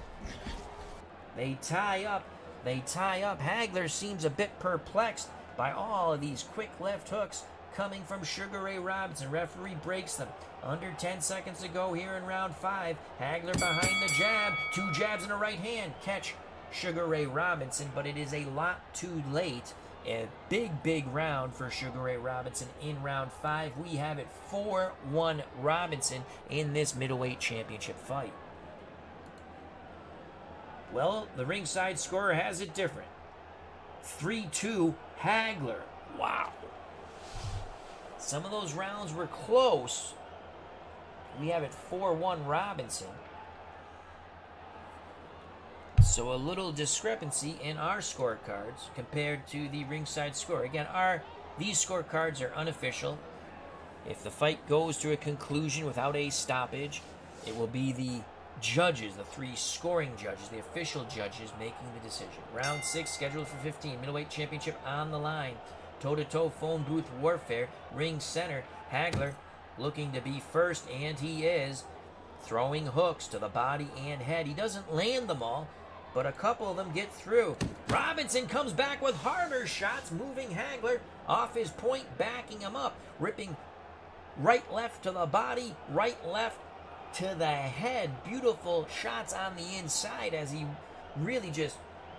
They tie up. Hagler seems a bit perplexed by all of these quick left hooks coming from Sugar Ray Robinson. Referee breaks them. Under 10 seconds to go here in round 5. Hagler behind the jab. 2 jabs and a right hand. Catch Sugar Ray Robinson, but it is a lot too late A big round for Sugar Ray Robinson in round 5. We have it 4-1 Robinson in this middleweight championship fight. Well, the ringside scorer has it different. 3-2 Hagler. Wow. Some of those rounds were close. We have it 4-1 Robinson. So a little discrepancy in our scorecards compared to the ringside score. Again, these scorecards are unofficial. If the fight goes to a conclusion without a stoppage, it will be the judges, the 3 scoring judges, the official judges, making the decision. Round 6 scheduled for 15. Middleweight championship on the line. Toe-to-toe phone booth warfare. Ring center. Hagler looking to be first, and he is. Throwing hooks to the body and head. He doesn't land them all, but a couple of them get through. Robinson comes back with harder shots, moving Hagler off his point, backing him up, ripping right, left to the body, right, left to the head. Beautiful shots on the inside as he really just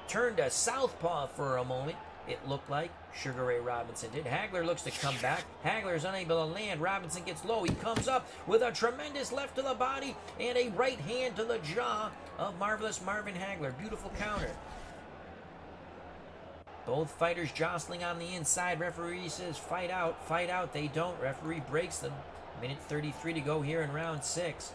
turned a southpaw for a moment. It looked like Sugar Ray Robinson did. Hagler looks to come back. Hagler is unable to land. Robinson gets low. He comes up with a tremendous left to the body and a right hand to the jaw of marvelous Marvin Hagler. Beautiful counter. Both fighters jostling on the inside. Referee says fight out, fight out. They don't. Referee breaks them. Minute 33 to go here in round 6.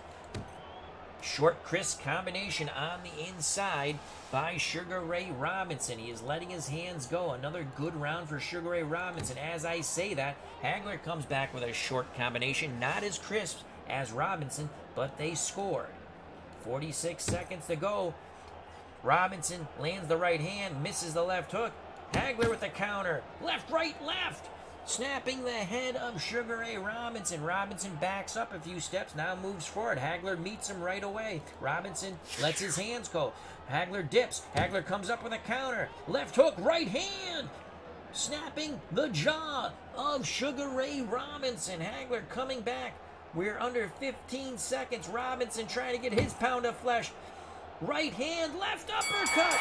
Short, crisp combination on the inside by Sugar Ray Robinson. He is letting his hands go. Another good round for Sugar Ray Robinson. As I say that, Hagler comes back with a short combination. Not as crisp as Robinson, but they scored. 46 seconds to go. Robinson lands the right hand, misses the left hook. Hagler with the counter. Left, right, left. Snapping the head of Sugar Ray Robinson. Robinson backs up a few steps, now moves forward. Hagler meets him right away. Robinson lets his hands go. Hagler dips. Hagler comes up with a counter. Left hook, right hand. Snapping the jaw of Sugar Ray Robinson. Hagler coming back. We're under 15 seconds. Robinson trying to get his pound of flesh. Right hand, left uppercut.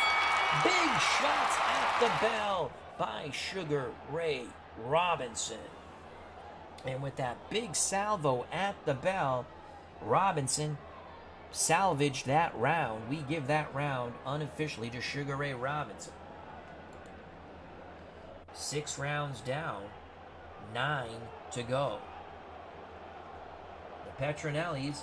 Big shots at the bell by Sugar Ray Robinson. And with that big salvo at the bell, Robinson salvaged that round. We give that round unofficially to Sugar Ray Robinson. 6 rounds down, 9 to go. The Petronellis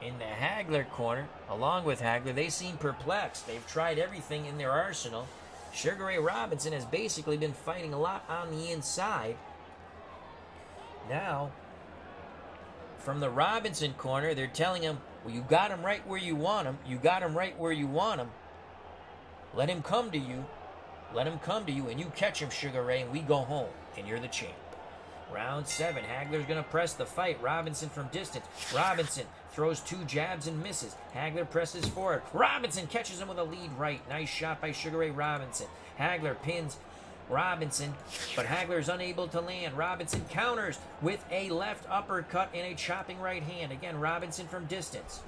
in the Hagler corner, along with Hagler, they seem perplexed. They've tried everything in their arsenal. Sugar Ray Robinson has basically been fighting a lot on the inside. Now, from the Robinson corner, they're telling him, well, you got him right where you want him. You got him right where you want him. Let him come to you. Let him come to you, and you catch him, Sugar Ray, and we go home, and you're the champ. Round 7. Hagler's going to press the fight. Robinson from distance. Robinson throws 2 jabs and misses. Hagler presses forward. Robinson catches him with a lead right. Nice shot by Sugar Ray Robinson. Hagler pins Robinson, but Hagler is unable to land. Robinson counters with a left uppercut and a chopping right hand. Again, Robinson from distance.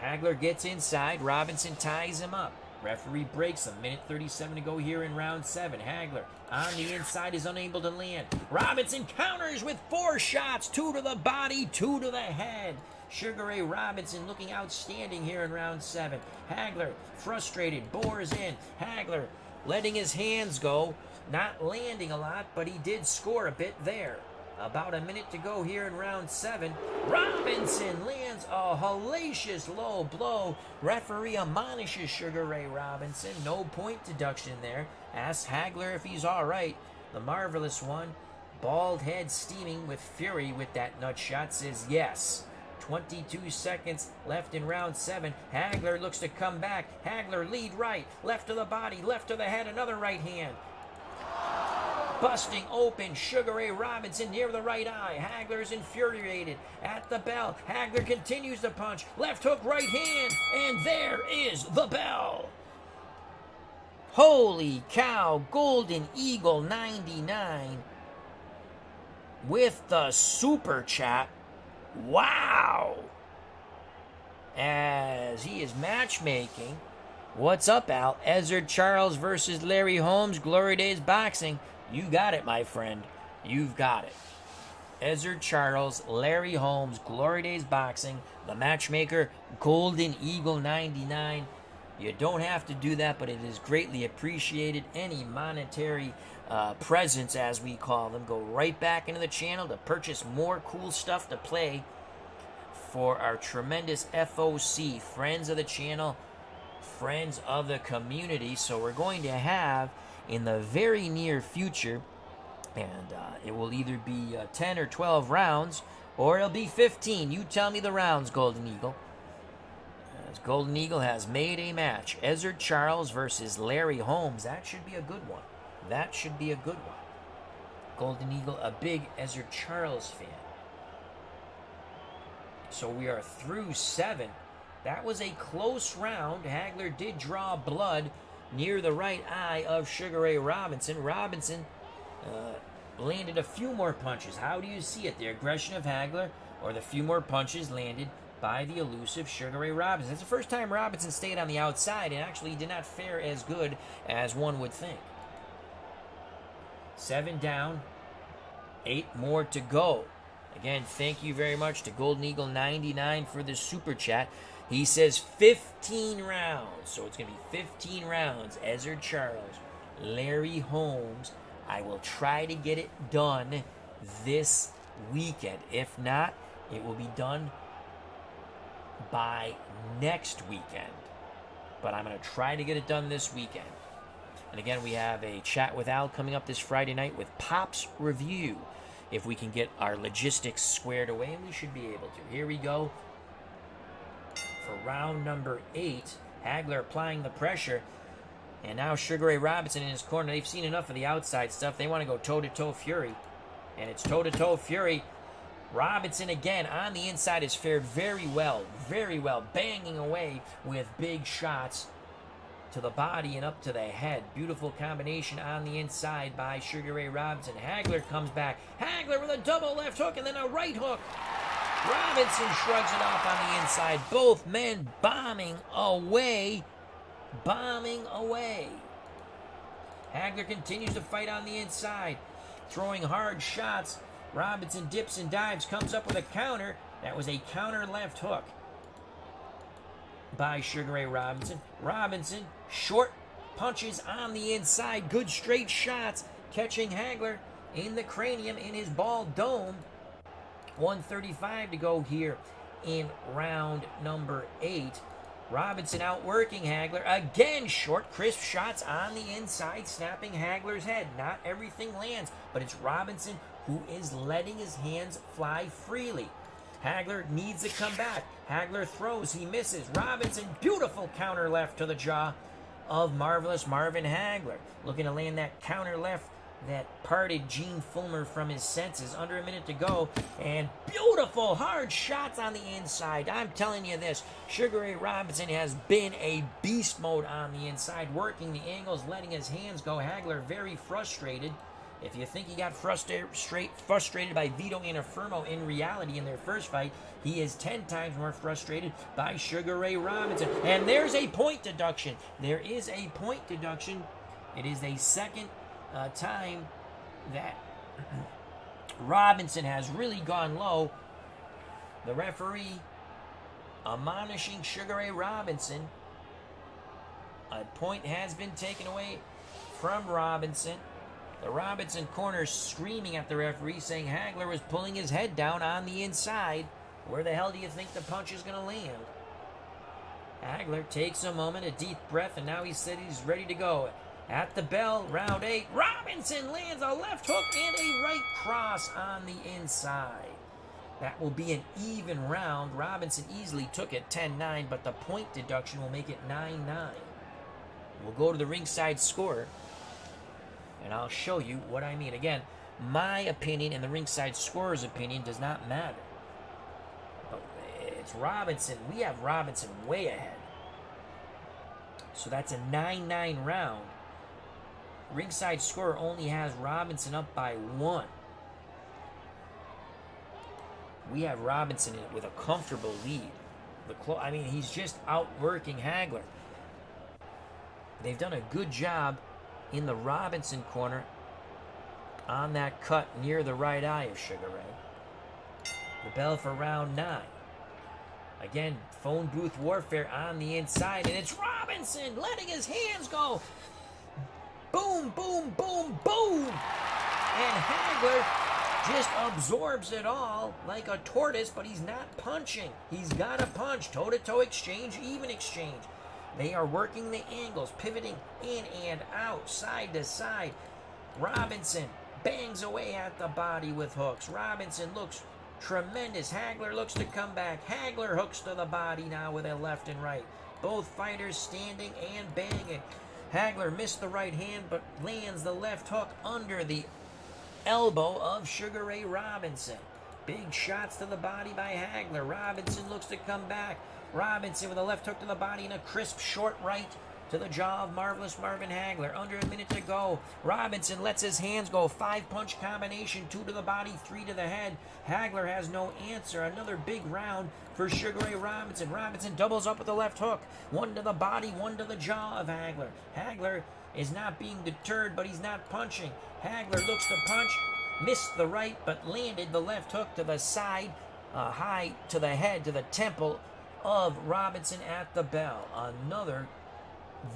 Hagler gets inside. Robinson ties him up. Referee breaks him. Minute 37 to go here in round 7. Hagler on the inside is unable to land. Robinson counters with 4 shots. 2 to the body, 2 to the head. Sugar Ray Robinson looking outstanding here in round 7. Hagler frustrated, bores in. Hagler letting his hands go. Not landing a lot, but he did score a bit there. About a minute to go here in round 7. Robinson lands a hellacious low blow. Referee admonishes Sugar Ray Robinson. No point deduction there. Asks Hagler if he's all right. The marvelous one, bald head steaming with fury with that nut shot, says yes. 22 seconds left in round 7. Hagler looks to come back. Hagler lead right. Left to the body, left to the head, another right hand. Busting open Sugar Ray Robinson near the right eye. Hagler is infuriated at the bell. Hagler continues to punch. Left hook, right hand. And there is the bell. Holy cow. Golden Eagle 99 with the super chat. Wow. As he is matchmaking What's up, Al? Ezzard Charles versus Larry Holmes, Glory Days Boxing. You got it, my friend. You've got it. Ezzard Charles, Larry Holmes, Glory Days Boxing, the matchmaker, Golden Eagle 99. You don't have to do that, but it is greatly appreciated. Any monetary presents, as we call them, go right back into the channel to purchase more cool stuff to play for our tremendous FOC, friends of the channel, friends of the community. So we're going to have, in the very near future, and it will either be 10 or 12 rounds, or it'll be 15. You tell me the rounds, Golden Eagle. As Golden Eagle has made a match. Ezzard Charles versus Larry Holmes. That should be a good one. That should be a good one. Golden Eagle, a big Ezzard Charles fan. So we are through 7. That was a close round. Hagler did draw blood near the right eye of Sugar Ray Robinson. Robinson landed a few more punches. How do you see it? The aggression of Hagler or the few more punches landed by the elusive Sugar Ray Robinson? It's the first time Robinson stayed on the outside and actually did not fare as good as one would think. 7 down, 8 more to go. Again, thank you very much to Golden Eagle 99 for the super chat. He says 15 rounds. So it's going to be 15 rounds. Ezzard Charles, Larry Holmes. I will try to get it done this weekend. If not, it will be done by next weekend. But I'm going to try to get it done this weekend. And again, we have a chat with Al coming up this Friday night with Pop's Review. If we can get our logistics squared away, and we should be able to. Here we go for round number 8. Hagler applying the pressure. And now Sugar Ray Robinson in his corner. They've seen enough of the outside stuff. They want to go toe-to-toe Fury. And it's toe-to-toe Fury. Robinson again on the inside has fared very well, banging away with big shots to the body and up to the head. Beautiful combination on the inside by Sugar Ray Robinson. Hagler comes back. Hagler with a double left hook and then a right hook. Robinson shrugs it off on the inside. Both men bombing away. Hagler continues to fight on the inside, throwing hard shots. Robinson dips and dives, comes up with a counter. That was a counter left hook by Sugar Ray Robinson. Robinson, short punches on the inside, good straight shots, catching Hagler in the cranium, in his ball dome. 1:35 to go here in round number 8. Robinson outworking Hagler. Again, short, crisp shots on the inside, snapping Hagler's head. Not everything lands, but it's Robinson who is letting his hands fly freely. Hagler needs to come back. Hagler throws, he misses. Robinson, beautiful counter left to the jaw of marvelous Marvin Hagler. Looking to land that counter left that parted Gene Fulmer from his senses. Under a minute to go, and beautiful hard shots on the inside. I'm telling you this, Sugar Ray Robinson has been a beast mode on the inside, working the angles, letting his hands go. Hagler very frustrated. If you think he got frustrated by Vito Antuofermo, in reality, in their first fight, he is 10 times more frustrated by Sugar Ray Robinson. And there's a point deduction. There is a point deduction. It is the second time that Robinson has really gone low. The referee admonishing Sugar Ray Robinson. A point has been taken away from Robinson. The Robinson corner screaming at the referee, saying Hagler was pulling his head down on the inside. Where the hell do you think the punch is going to land? Hagler takes a moment, a deep breath, and now he said he's ready to go. At the bell, round 8, Robinson lands a left hook and a right cross on the inside. That will be an even round. Robinson easily took it 10-9, but the point deduction will make it 9-9. We'll go to the ringside score, and I'll show you what I mean. Again, my opinion and the ringside scorer's opinion does not matter. But it's Robinson. We have Robinson way ahead. So that's a 9-9 round. Ringside score only has Robinson up by 1. We have Robinson in it with a comfortable lead. He's just outworking Hagler. They've done a good job in the Robinson corner on that cut near the right eye of Sugar Ray. The bell for round 9. Again, phone booth warfare on the inside, and it's Robinson letting his hands go. Boom, boom, boom, boom. And Hagler just absorbs it all like a tortoise, but he's not punching. He's got a punch. Toe-to-toe exchange, even exchange. They are working the angles, pivoting in and out, side to side. Robinson bangs away at the body with hooks. Robinson looks tremendous. Hagler looks to come back. Hagler hooks to the body now with a left and right. Both fighters standing and banging. Hagler missed the right hand, but lands the left hook under the elbow of Sugar Ray Robinson. Big shots to the body by Hagler. Robinson looks to come back. Robinson with a left hook to the body and a crisp short right to the jaw of Marvelous Marvin Hagler. Under a minute to go. Robinson lets his hands go. 5-punch combination. 2 to the body, 3 to the head. Hagler has no answer. Another big round for Sugar Ray Robinson. Robinson doubles up with the left hook. 1 to the body, 1 to the jaw of Hagler. Hagler is not being deterred, but he's not punching. Hagler looks to punch. Missed the right, but landed the left hook to the side. High to the head, to the temple of Robinson at the bell. Another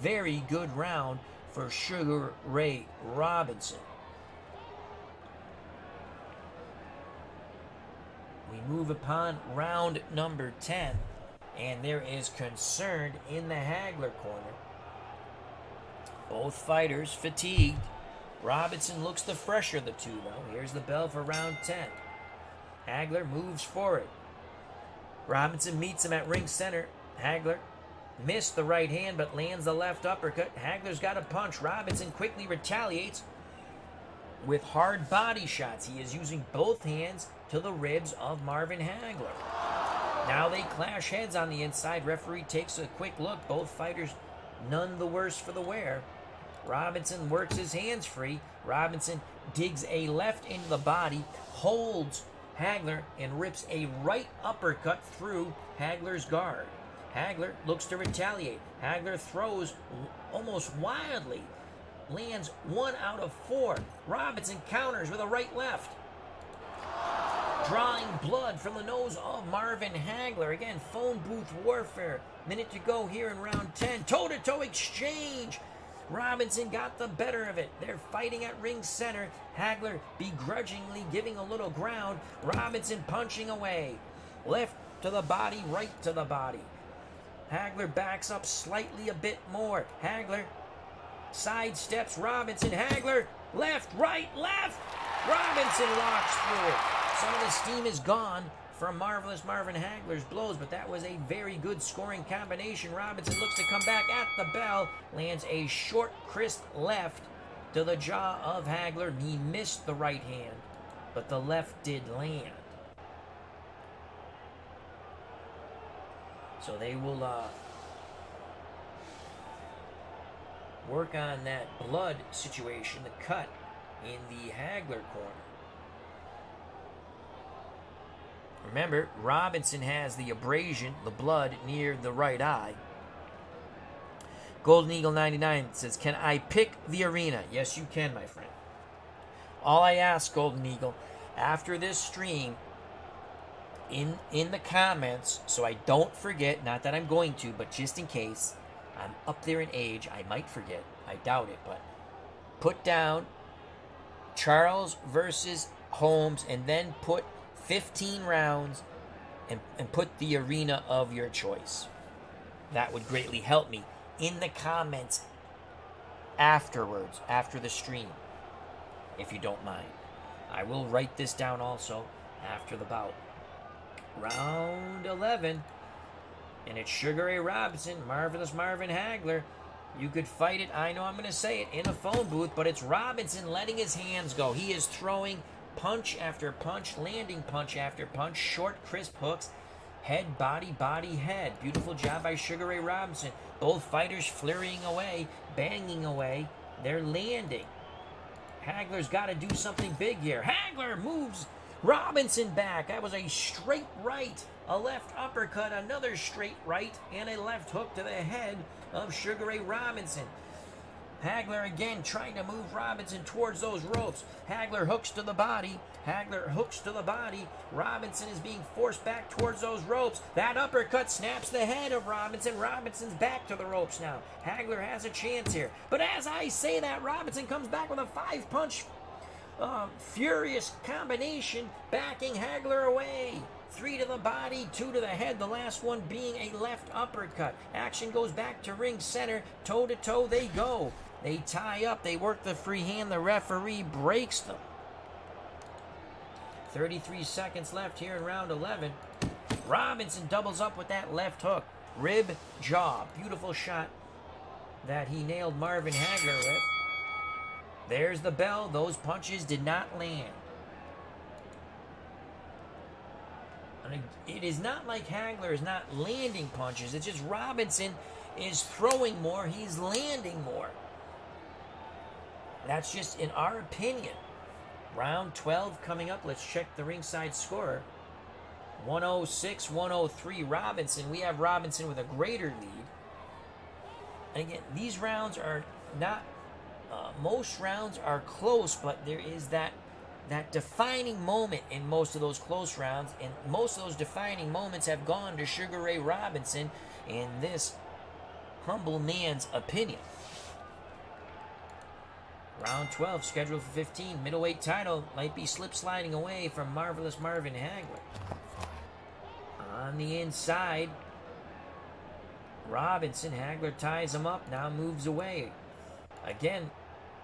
very good round for Sugar Ray Robinson. We move upon round number 10, and there is concern in the Hagler corner. Both fighters fatigued. Robinson looks the fresher of the two, though. Here's the bell for round 10. Hagler moves forward. Robinson meets him at ring center. Hagler missed the right hand, but lands the left uppercut. Hagler's got a punch. Robinson quickly retaliates with hard body shots. He is using both hands to the ribs of Marvin Hagler. Now they clash heads on the inside. Referee takes a quick look. Both fighters none the worse for the wear. Robinson works his hands free. Robinson digs a left into the body, holds Hagler, and rips a right uppercut through Hagler's guard. Hagler looks to retaliate. Hagler throws almost wildly. Lands 1 out of 4. Robinson counters with a right left. Drawing blood from the nose of Marvin Hagler. Again, phone booth warfare. Minute to go here in round 10. Toe-to-toe exchange. Robinson got the better of it. They're fighting at ring center. Hagler begrudgingly giving a little ground. Robinson punching away. Left to the body, right to the body. Hagler backs up slightly a bit more. Hagler sidesteps Robinson. Hagler, left, right, left. Robinson walks through it. Some of the steam is gone from Marvelous Marvin Hagler's blows, but that was a very good scoring combination. Robinson looks to come back at the bell. Lands a short, crisp left to the jaw of Hagler. He missed the right hand, but the left did land. So they will work on that blood situation, the cut in the Hagler corner. Remember, Robinson has the abrasion, the blood near the right eye. Golden Eagle 99 says, "Can I pick the arena?" Yes, you can, my friend. All I ask, Golden Eagle, after this stream, in the comments, so I don't forget, not that I'm going to, but just in case, I'm up there in age, I might forget, I doubt it, but put down Charles versus Holmes, and then put 15 rounds and put the arena of your choice. That would greatly help me in the comments afterwards, after the stream, if you don't mind. I will write this down also after the bout. Round 11, and it's Sugar Ray Robinson, Marvelous Marvin Hagler. You could fight it, I know I'm going to say it, in a phone booth, but it's Robinson letting his hands go. He is throwing punch after punch, landing punch after punch, short, crisp hooks, head, body, body, head. Beautiful job by Sugar Ray Robinson. Both fighters flurrying away, banging away. They're landing. Hagler's got to do something big here. Hagler moves Robinson back. That was a straight right, a left uppercut, another straight right, and a left hook to the head of Sugar Ray Robinson. Hagler again trying to move Robinson towards those ropes. Hagler hooks to the body. Hagler hooks to the body. Robinson is being forced back towards those ropes. That uppercut snaps the head of Robinson. Robinson's back to the ropes now. Hagler has a chance here. But as I say that, Robinson comes back with a 5-punch furious combination, backing Hagler away. 3 to the body, 2 to the head, the last one being a left uppercut. Action goes back to ring center. Toe-to-toe they go. They tie up. They work the free hand. The referee breaks them. 33 seconds left here in round 11. Robinson doubles up with that left hook. Rib, jaw. Beautiful shot that he nailed Marvin Hagler with. There's the bell. Those punches did not land. And it is not like Hagler is not landing punches. It's just Robinson is throwing more. He's landing more. That's just in our opinion. Round 12 coming up. Let's check the ringside score. 106-103 Robinson. We have Robinson with a greater lead. And again, these rounds are not... most rounds are close, but there is that defining moment in most of those close rounds, and most of those defining moments have gone to Sugar Ray Robinson in this humble man's opinion. Round 12, scheduled for 15. Middleweight title might be slip-sliding away from Marvelous Marvin Hagler. On the inside, Robinson. Hagler ties him up, now moves away. Again,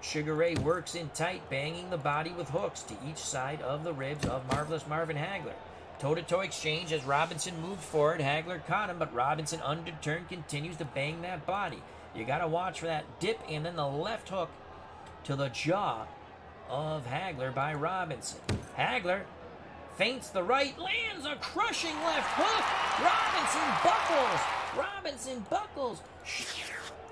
Sugar Ray works in tight, banging the body with hooks to each side of the ribs of Marvelous Marvin Hagler. Toe-to-toe exchange as Robinson moved forward. Hagler caught him, but Robinson, undeterred, continues to bang that body. You got to watch for that dip and then the left hook to the jaw of Hagler by Robinson. Hagler feints the right, lands a crushing left hook. Robinson buckles.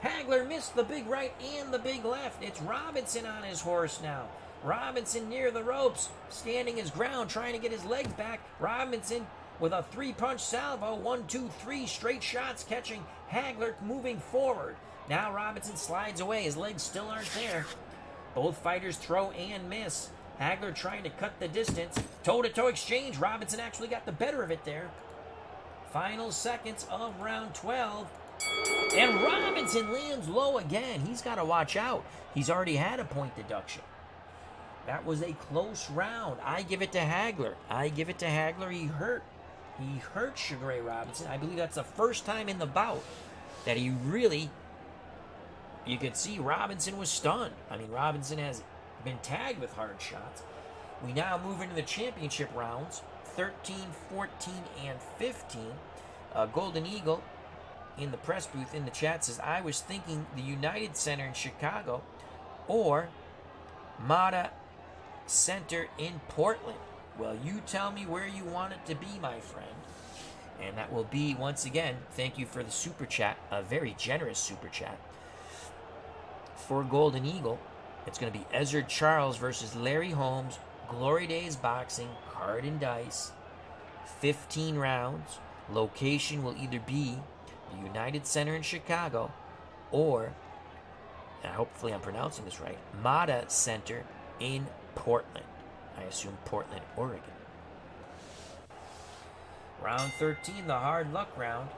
Hagler missed the big right and the big left. It's Robinson on his horse now. Robinson near the ropes, standing his ground, trying to get his legs back. Robinson with a 3-punch salvo. 1, 2, 3 straight shots, catching Hagler moving forward. Now Robinson slides away. His legs still aren't there. Both fighters throw and miss. Hagler trying to cut the distance. Toe-to-toe exchange. Robinson actually got the better of it there. Final seconds of round 12. And Robinson lands low again. He's got to watch out. He's already had a point deduction. That was a close round. I give it to Hagler. He hurt Sugar Ray Robinson. I believe that's the first time in the bout that he really... You could see Robinson was stunned. I mean, Robinson has been tagged with hard shots. We now move into the championship rounds. 13, 14, and 15. Golden Eagle in the press booth in the chat says, I was thinking the United Center in Chicago or Mata Center in Portland. Well, you tell me where you want it to be, my friend. And that will be, once again, thank you for the super chat, a very generous super chat. For Golden Eagle, it's going to be Ezra Charles versus Larry Holmes, Glory Days Boxing, card and dice, 15 rounds. Location will either be the United Center in Chicago or, and hopefully I'm pronouncing this right, Mata Center in Portland. I assume Portland, Oregon. Round 13, the hard luck round.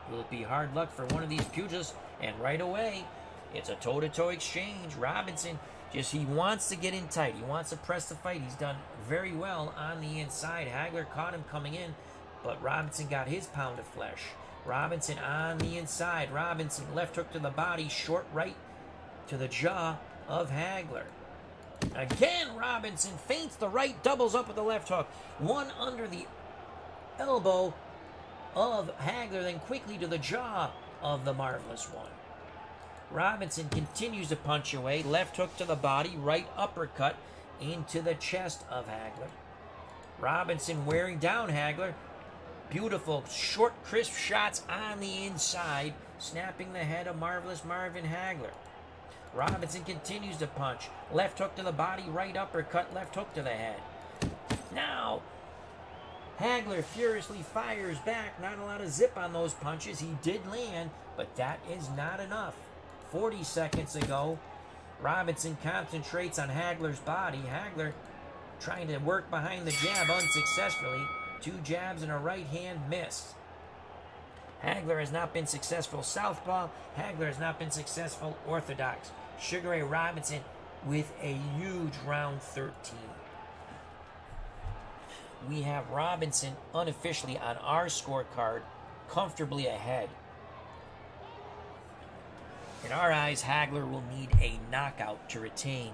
Will it be hard luck for one of these pugilists? And right away, it's a toe-to-toe exchange. Robinson, he wants to get in tight. He wants to press the fight. He's done very well on the inside. Hagler caught him coming in, but Robinson got his pound of flesh. Robinson on the inside. Robinson left hook to the body, short right to the jaw of Hagler. Again, Robinson feints the right, doubles up with the left hook. One under the elbow of Hagler, then quickly to the jaw of the Marvelous One. Robinson continues to punch away. Left hook to the body, right uppercut into the chest of Hagler. Robinson wearing down Hagler. Beautiful, short, crisp shots on the inside, snapping the head of Marvelous Marvin Hagler. Robinson continues to punch. Left hook to the body, right uppercut, left hook to the head. Now, Hagler furiously fires back. Not a lot of zip on those punches. He did land, but that is not enough. 40 seconds ago, Robinson concentrates on Hagler's body. Hagler trying to work behind the jab unsuccessfully. 2 jabs and a right hand miss. Hagler has not been successful southpaw. Hagler has not been successful orthodox. Sugar Ray Robinson with a huge round 13. We have Robinson unofficially on our scorecard, comfortably ahead. In our eyes, Hagler will need a knockout to retain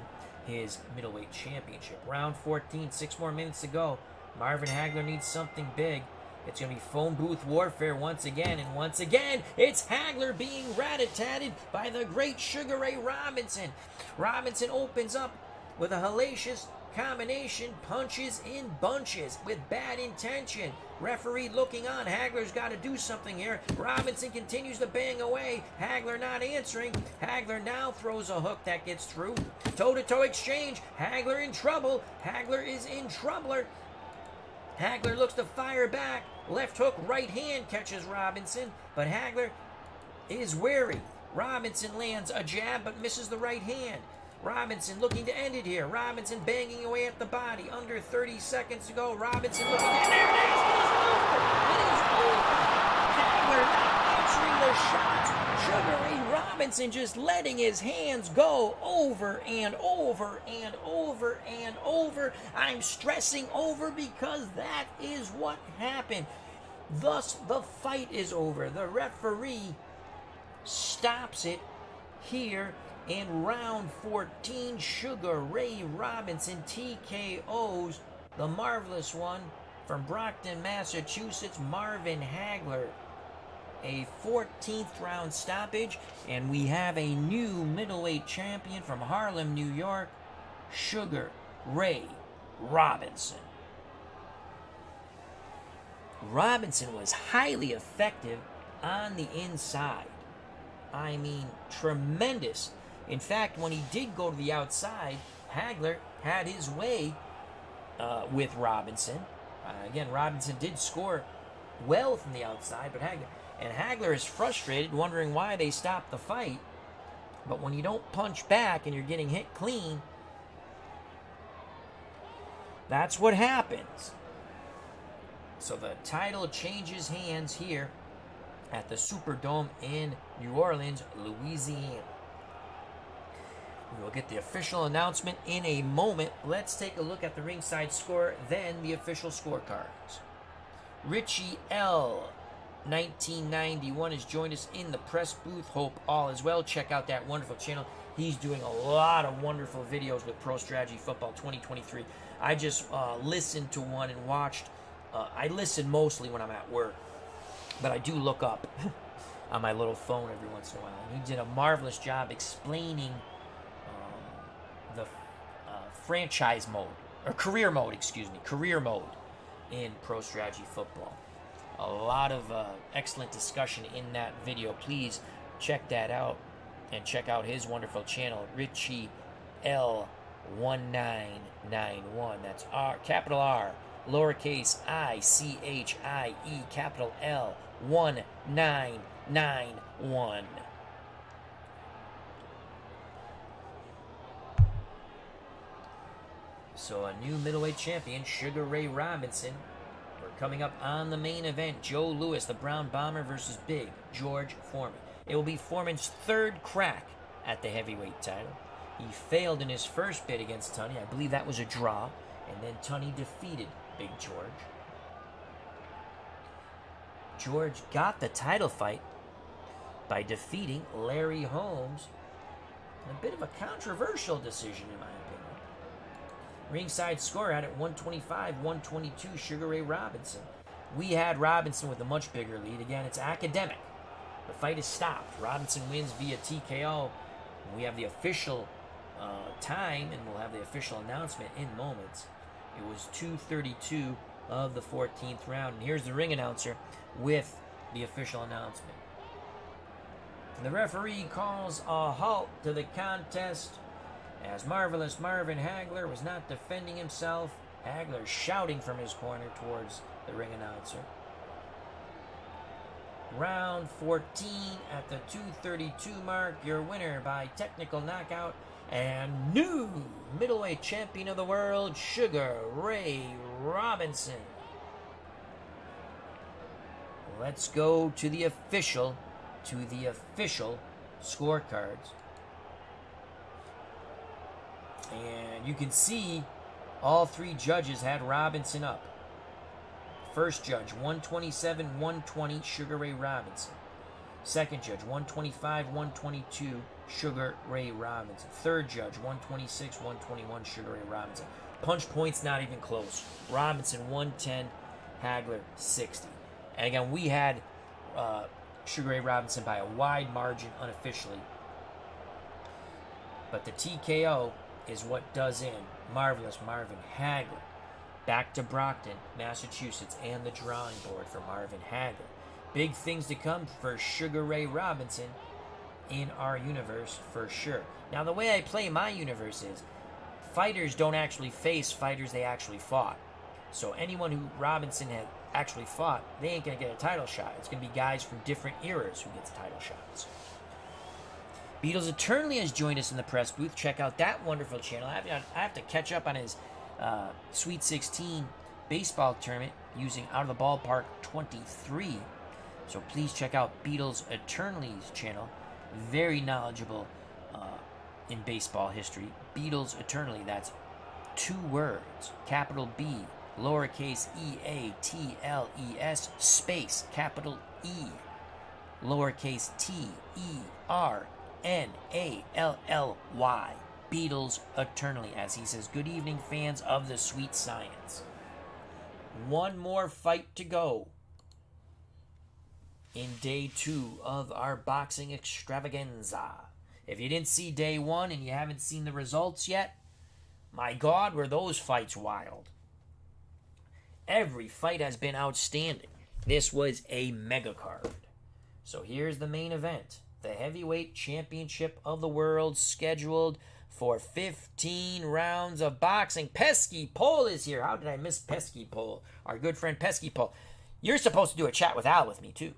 his middleweight championship. Round 14, 6 more minutes to go. Marvin Hagler needs something big. It's going to be phone booth warfare once again, and once again, it's Hagler being rat-a-tatted by the great Sugar Ray Robinson. Robinson opens up with a hellacious combination, punches in bunches with bad intention. Referee looking on. Hagler's got to do something here. Robinson continues to bang away. Hagler not answering. Hagler now throws a hook that gets through. Toe-to-toe exchange. Hagler in trouble. Hagler is in troubler. Hagler looks to fire back. Left hook, right hand catches Robinson, but Hagler is wary. Robinson lands a jab but misses the right hand. Robinson looking to end it here. Robinson banging away at the body. Under 30 seconds to go. Robinson looking at there it is. It is over. Hagler not answering the shots. Sugar Ray Robinson just letting his hands go over and over and over and over. I'm stressing over because that is what happened. Thus, the fight is over. The referee stops it here in round 14. Sugar Ray Robinson TKOs the marvelous one from Brockton, Massachusetts, Marvin Hagler. A 14th round stoppage, and we have a new middleweight champion from Harlem, New York, Sugar Ray Robinson. Robinson was highly effective on the inside. I mean, tremendous. In fact, when he did go to the outside, Hagler had his way with Robinson. Again, Robinson did score well from the outside, but Hagler is frustrated, wondering why they stopped the fight. But when you don't punch back and you're getting hit clean, that's what happens. So the title changes hands here at the Superdome in New Orleans, Louisiana. We'll get the official announcement in a moment. Let's take a look at the ringside score, then the official scorecards. Richie L. 1991 has joined us in the press booth. Hope all is well. Check out that wonderful channel. He's doing a lot of wonderful videos with Pro Strategy Football 2023. I just listened to one and watched. I listen mostly when I'm at work, but I do look up on my little phone every once in a while. And he did a marvelous job explaining the franchise mode, or career mode in Pro Strategy Football. A lot of excellent discussion in that video. Please check that out and check out his wonderful channel, Richie L 1991. That's R, capital R, lowercase I, CHIE, capital L 1991. So a new middleweight champion, Sugar Ray Robinson. We're coming up on the main event. Joe Louis, the Brown Bomber, versus Big George Foreman. It will be Foreman's third crack at the heavyweight title. He failed in his first bid against Tunney. I believe that was a draw. And then Tunney defeated Big George. George got the title fight by defeating Larry Holmes. A bit of a controversial decision, in my opinion. Ringside Score had it 125-122, Sugar Ray Robinson. We had Robinson with a much bigger lead. Again, it's academic. The fight is stopped. Robinson wins via TKO. We have the official time, and we'll have the official announcement in moments. It was 2:32 of the 14th round. And here's the ring announcer with the official announcement. The referee calls a halt to the contest as Marvelous Marvin Hagler was not defending himself. Hagler shouting from his corner towards the ring announcer. Round 14 at the 2:32 mark. Your winner by technical knockout And new middleweight champion of the world, Sugar Ray Robinson. Let's go to the official scorecards. And you can see all three judges had Robinson up. First judge, 127, 120, Sugar Ray Robinson. Second judge, 125, 122, Sugar Ray Robinson. Third judge, 126, 121, Sugar Ray Robinson. Punch points not even close. Robinson, 110, Hagler, 60. And again, we had Sugar Ray Robinson by a wide margin unofficially. But the TKO is what does in. Marvelous Marvin Hagler. Back to Brockton, Massachusetts, and the drawing board for Marvin Hagler. Big things to come for Sugar Ray Robinson in our universe for sure. Now, the way I play my universe is fighters don't actually face fighters they actually fought. So anyone who Robinson had actually fought, they ain't going to get a title shot. It's going to be guys from different eras who gets title shots. Beatles Eternally has joined us in the press booth. Check out that wonderful channel. I have to catch up on his Sweet 16 baseball tournament using Out of the Ballpark 23. So please check out Beatles Eternity's channel. Very knowledgeable in baseball history. Beatles Eternity, that's 2 words. Capital B, lowercase EATLES, space, capital E, lowercase TERNALLY. Beatles Eternally, as he says, good evening, fans of the sweet science. One more fight to go in day 2 of our boxing extravaganza. If you didn't see day 1 and you haven't seen the results yet, my God, were those fights wild. Every fight has been outstanding. This was a mega card. So here's the main event. The heavyweight championship of the world, scheduled for 15 rounds of boxing. Pesky Pole is here. How did I miss Pesky Pole? Our good friend Pesky Pole. You're supposed to do a chat with Al with me too.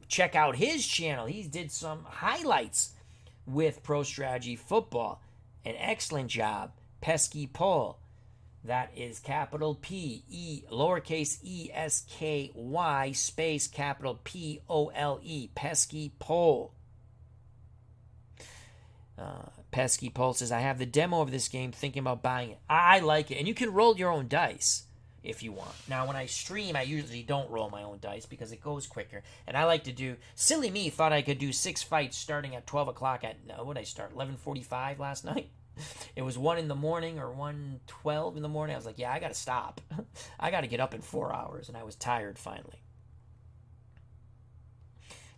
Check out his channel. He did some highlights with Pro Strategy Football. An excellent job. Pesky Pole. That is capital P, E, lowercase ESKY, space, capital POLE. Pesky Pole. Pesky Pole says, I have the demo of this game, thinking about buying it. I like it. And you can roll your own dice if you want. Now, when I stream, I usually don't roll my own dice because it goes quicker. And I like to do, silly me thought I could do 6 fights starting at 12 o'clock at, what did I start, 11:45 last night? It was 1 in the morning or 1:12 in the morning. I was like, yeah, I got to stop. I got to get up in 4 hours. And I was tired finally.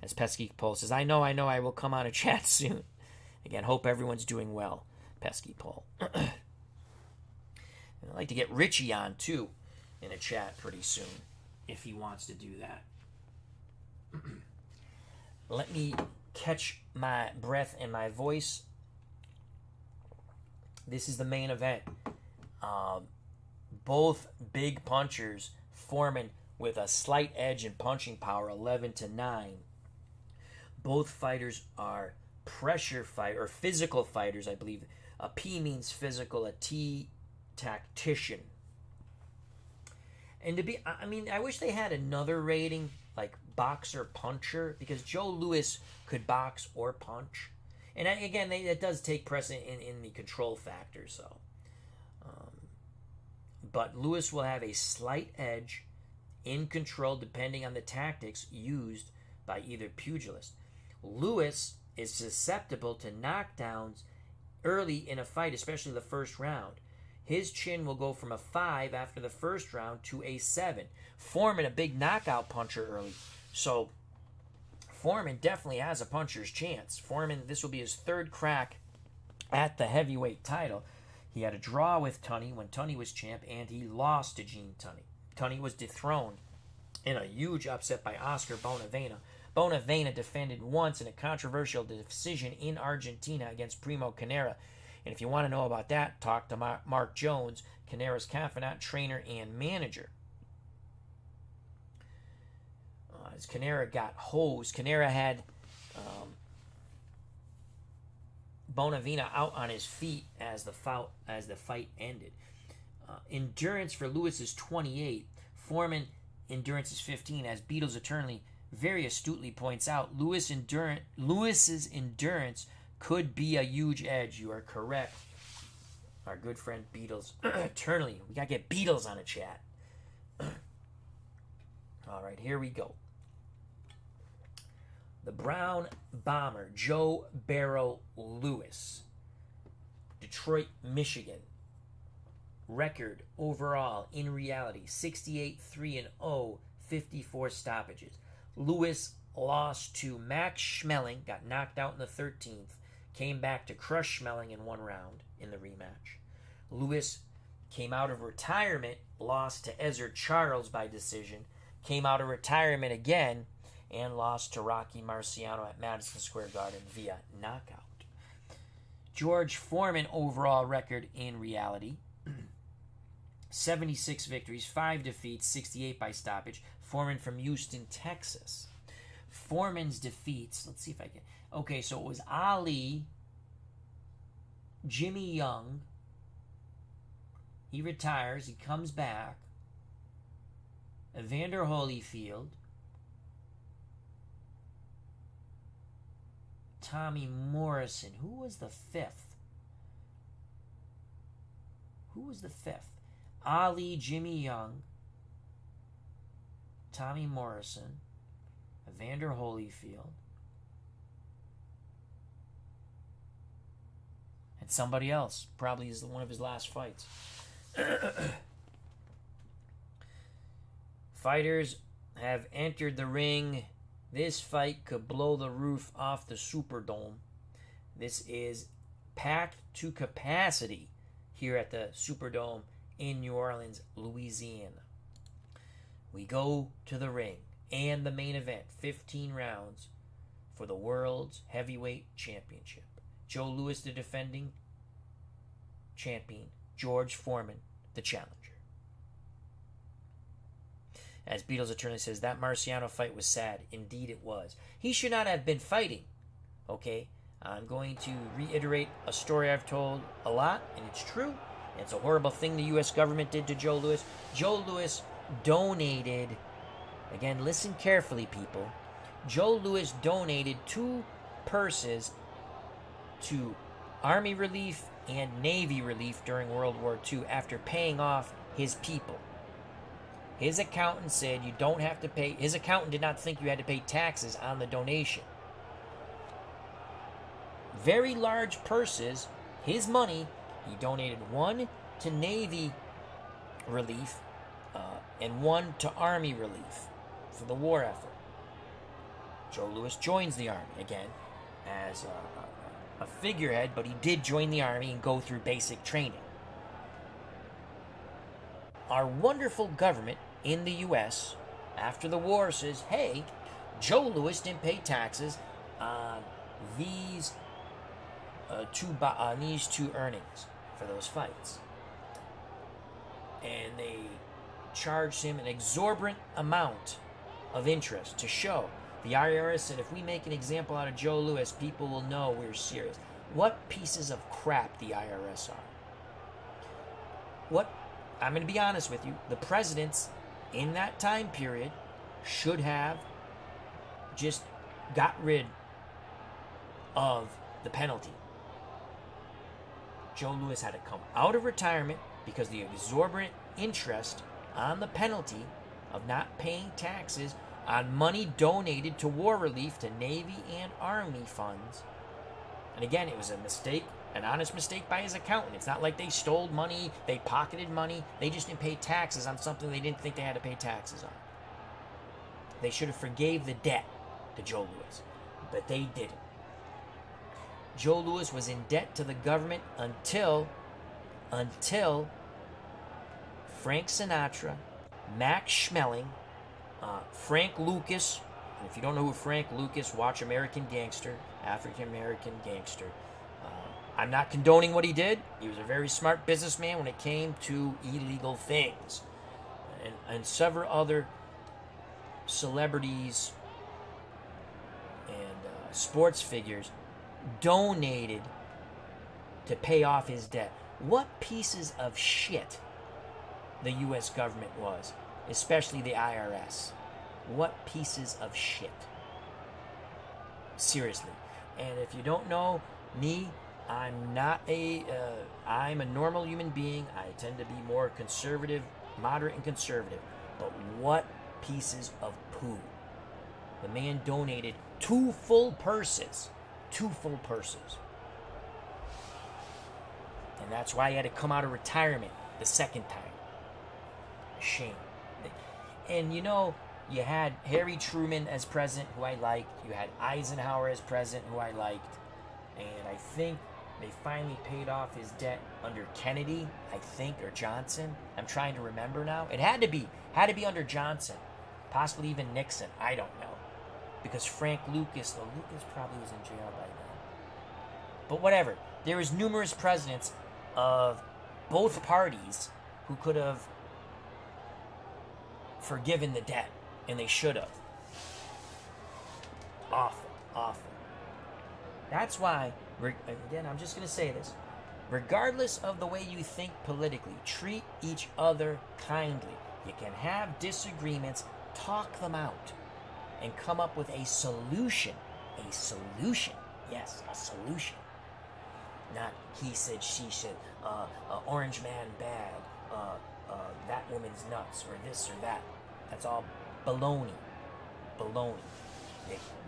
As Pesky Pole says, I know, I will come on a chat soon. Again, hope everyone's doing well, Pesky Pole. I'd like to get Richie on, too, in a chat pretty soon, if he wants to do that. Let me catch my breath and my voice. This is the main event. Both big punchers, Foreman with a slight edge in punching power, 11-9. Both fighters are pressure fight or physical fighters, I believe. A P means physical, a T tactician. And I wish they had another rating like boxer puncher, because Joe Louis could box or punch. And again, it does take precedent in the control factor. So, but Louis will have a slight edge in control depending on the tactics used by either pugilist. Louis is susceptible to knockdowns early in a fight, especially the first round. His chin will go from a 5 after the first round to a 7. Foreman, a big knockout puncher early. So Foreman definitely has a puncher's chance. Foreman, this will be his 3rd crack at the heavyweight title. He had a draw with Tunney when Tunney was champ, and he lost to Gene Tunney. Tunney was dethroned in a huge upset by Oscar Bonavena. Bonavena defended once in a controversial decision in Argentina against Primo Canera. And if you want to know about that, talk to Mark Jones, Canera's confidant, trainer, and manager. As Canera got hosed, Canera had Bonavena out on his feet as the fight ended. Endurance for Lewis is 28. Foreman endurance is 15. As Beatles Eternally very astutely points out, Lewis's endurance could be a huge edge. You are correct. Our good friend Beatles Eternally. We got to get Beatles on a chat. All right, here we go. The Brown Bomber, Joe Barrow Lewis. Detroit, Michigan. Record overall, in reality, 68-3-0, 54 stoppages. Lewis lost to Max Schmeling, got knocked out in the 13th, came back to crush Schmeling in 1 round in the rematch. Lewis came out of retirement, lost to Ezzard Charles by decision, came out of retirement again, and lost to Rocky Marciano at Madison Square Garden via knockout. George Foreman overall record in reality, 76 victories, 5 defeats, 68 by stoppage. Foreman from Houston, Texas. Foreman's defeats, let's see if I can. Okay, so it was Ali, Jimmy Young. He retires, he comes back. Evander Holyfield. Tommy Morrison. Who was the fifth? Ali, Jimmy Young, Tommy Morrison, Evander Holyfield, and somebody else. Probably is one of his last fights. Fighters have entered the ring. This fight could blow the roof off the Superdome. This is packed to capacity here at the Superdome in New Orleans, Louisiana. We go to the ring and the main event, 15 rounds for the World's Heavyweight Championship. Joe Louis, the defending champion. George Foreman, the challenger. As Beatles Attorney says, that Marciano fight was sad. Indeed it was. He should not have been fighting. Okay? I'm going to reiterate a story I've told a lot, and it's true. It's a horrible thing the U.S. government did to Joe Louis. Joe Louis donated, again, listen carefully, people. Joe Louis donated 2 purses to Army relief and Navy relief during World War II after paying off his people. His accountant said you don't have to pay. His accountant did not think you had to pay taxes on the donation. Very large purses, his money. He donated 1 to Navy relief and 1 to Army relief for the war effort. Joe Louis joins the Army, again, as a figurehead, but he did join the Army and go through basic training. Our wonderful government in the U.S., after the war, says, hey, Joe Louis didn't pay taxes on these two earnings for those fights. And they charged him an exorbitant amount of interest to show. The IRS said, if we make an example out of Joe Louis, people will know we're serious. What pieces of crap the IRS are. I'm going to be honest with you, the presidents in that time period should have just got rid of the penalty. Joe Louis had to come out of retirement because the exorbitant interest on the penalty of not paying taxes on money donated to war relief to Navy and Army funds. And again, it was a mistake, an honest mistake by his accountant. It's not like they stole money, they pocketed money. They just didn't pay taxes on something they didn't think they had to pay taxes on. They should have forgave the debt to Joe Louis, but they didn't. Joe Louis was in debt to the government until Frank Sinatra, Max Schmeling, Frank Lucas. And if you don't know who Frank Lucas, watch American Gangster, African-American Gangster. I'm not condoning what he did. He was a very smart businessman when it came to illegal things. And several other celebrities and sports figures donated to pay off his debt. What pieces of shit the U.S. government was, especially the IRS. What pieces of shit. Seriously. And if you don't know me, I'm a normal human being. I tend to be more conservative, moderate and conservative. But what pieces of poo. The man donated 2 full purses. 2 full purses. And that's why he had to come out of retirement the second time. Shame. And you know, you had Harry Truman as president, who I liked. You had Eisenhower as president, who I liked. And I think they finally paid off his debt under Kennedy, I think, or Johnson. I'm trying to remember now. It had to be under Johnson. Possibly even Nixon. I don't know. Because Frank Lucas, Lucas probably was in jail by then. But whatever. There was numerous presidents of both parties who could have forgiven the debt. And they should have. Awful. Awful. That's why, again, I'm just going to say this. Regardless of the way you think politically, treat each other kindly. You can have disagreements, talk them out, and come up with a solution. A solution. Yes, a solution. Not he said, she said, orange man bad, that woman's nuts, or this or that. That's all baloney. Baloney.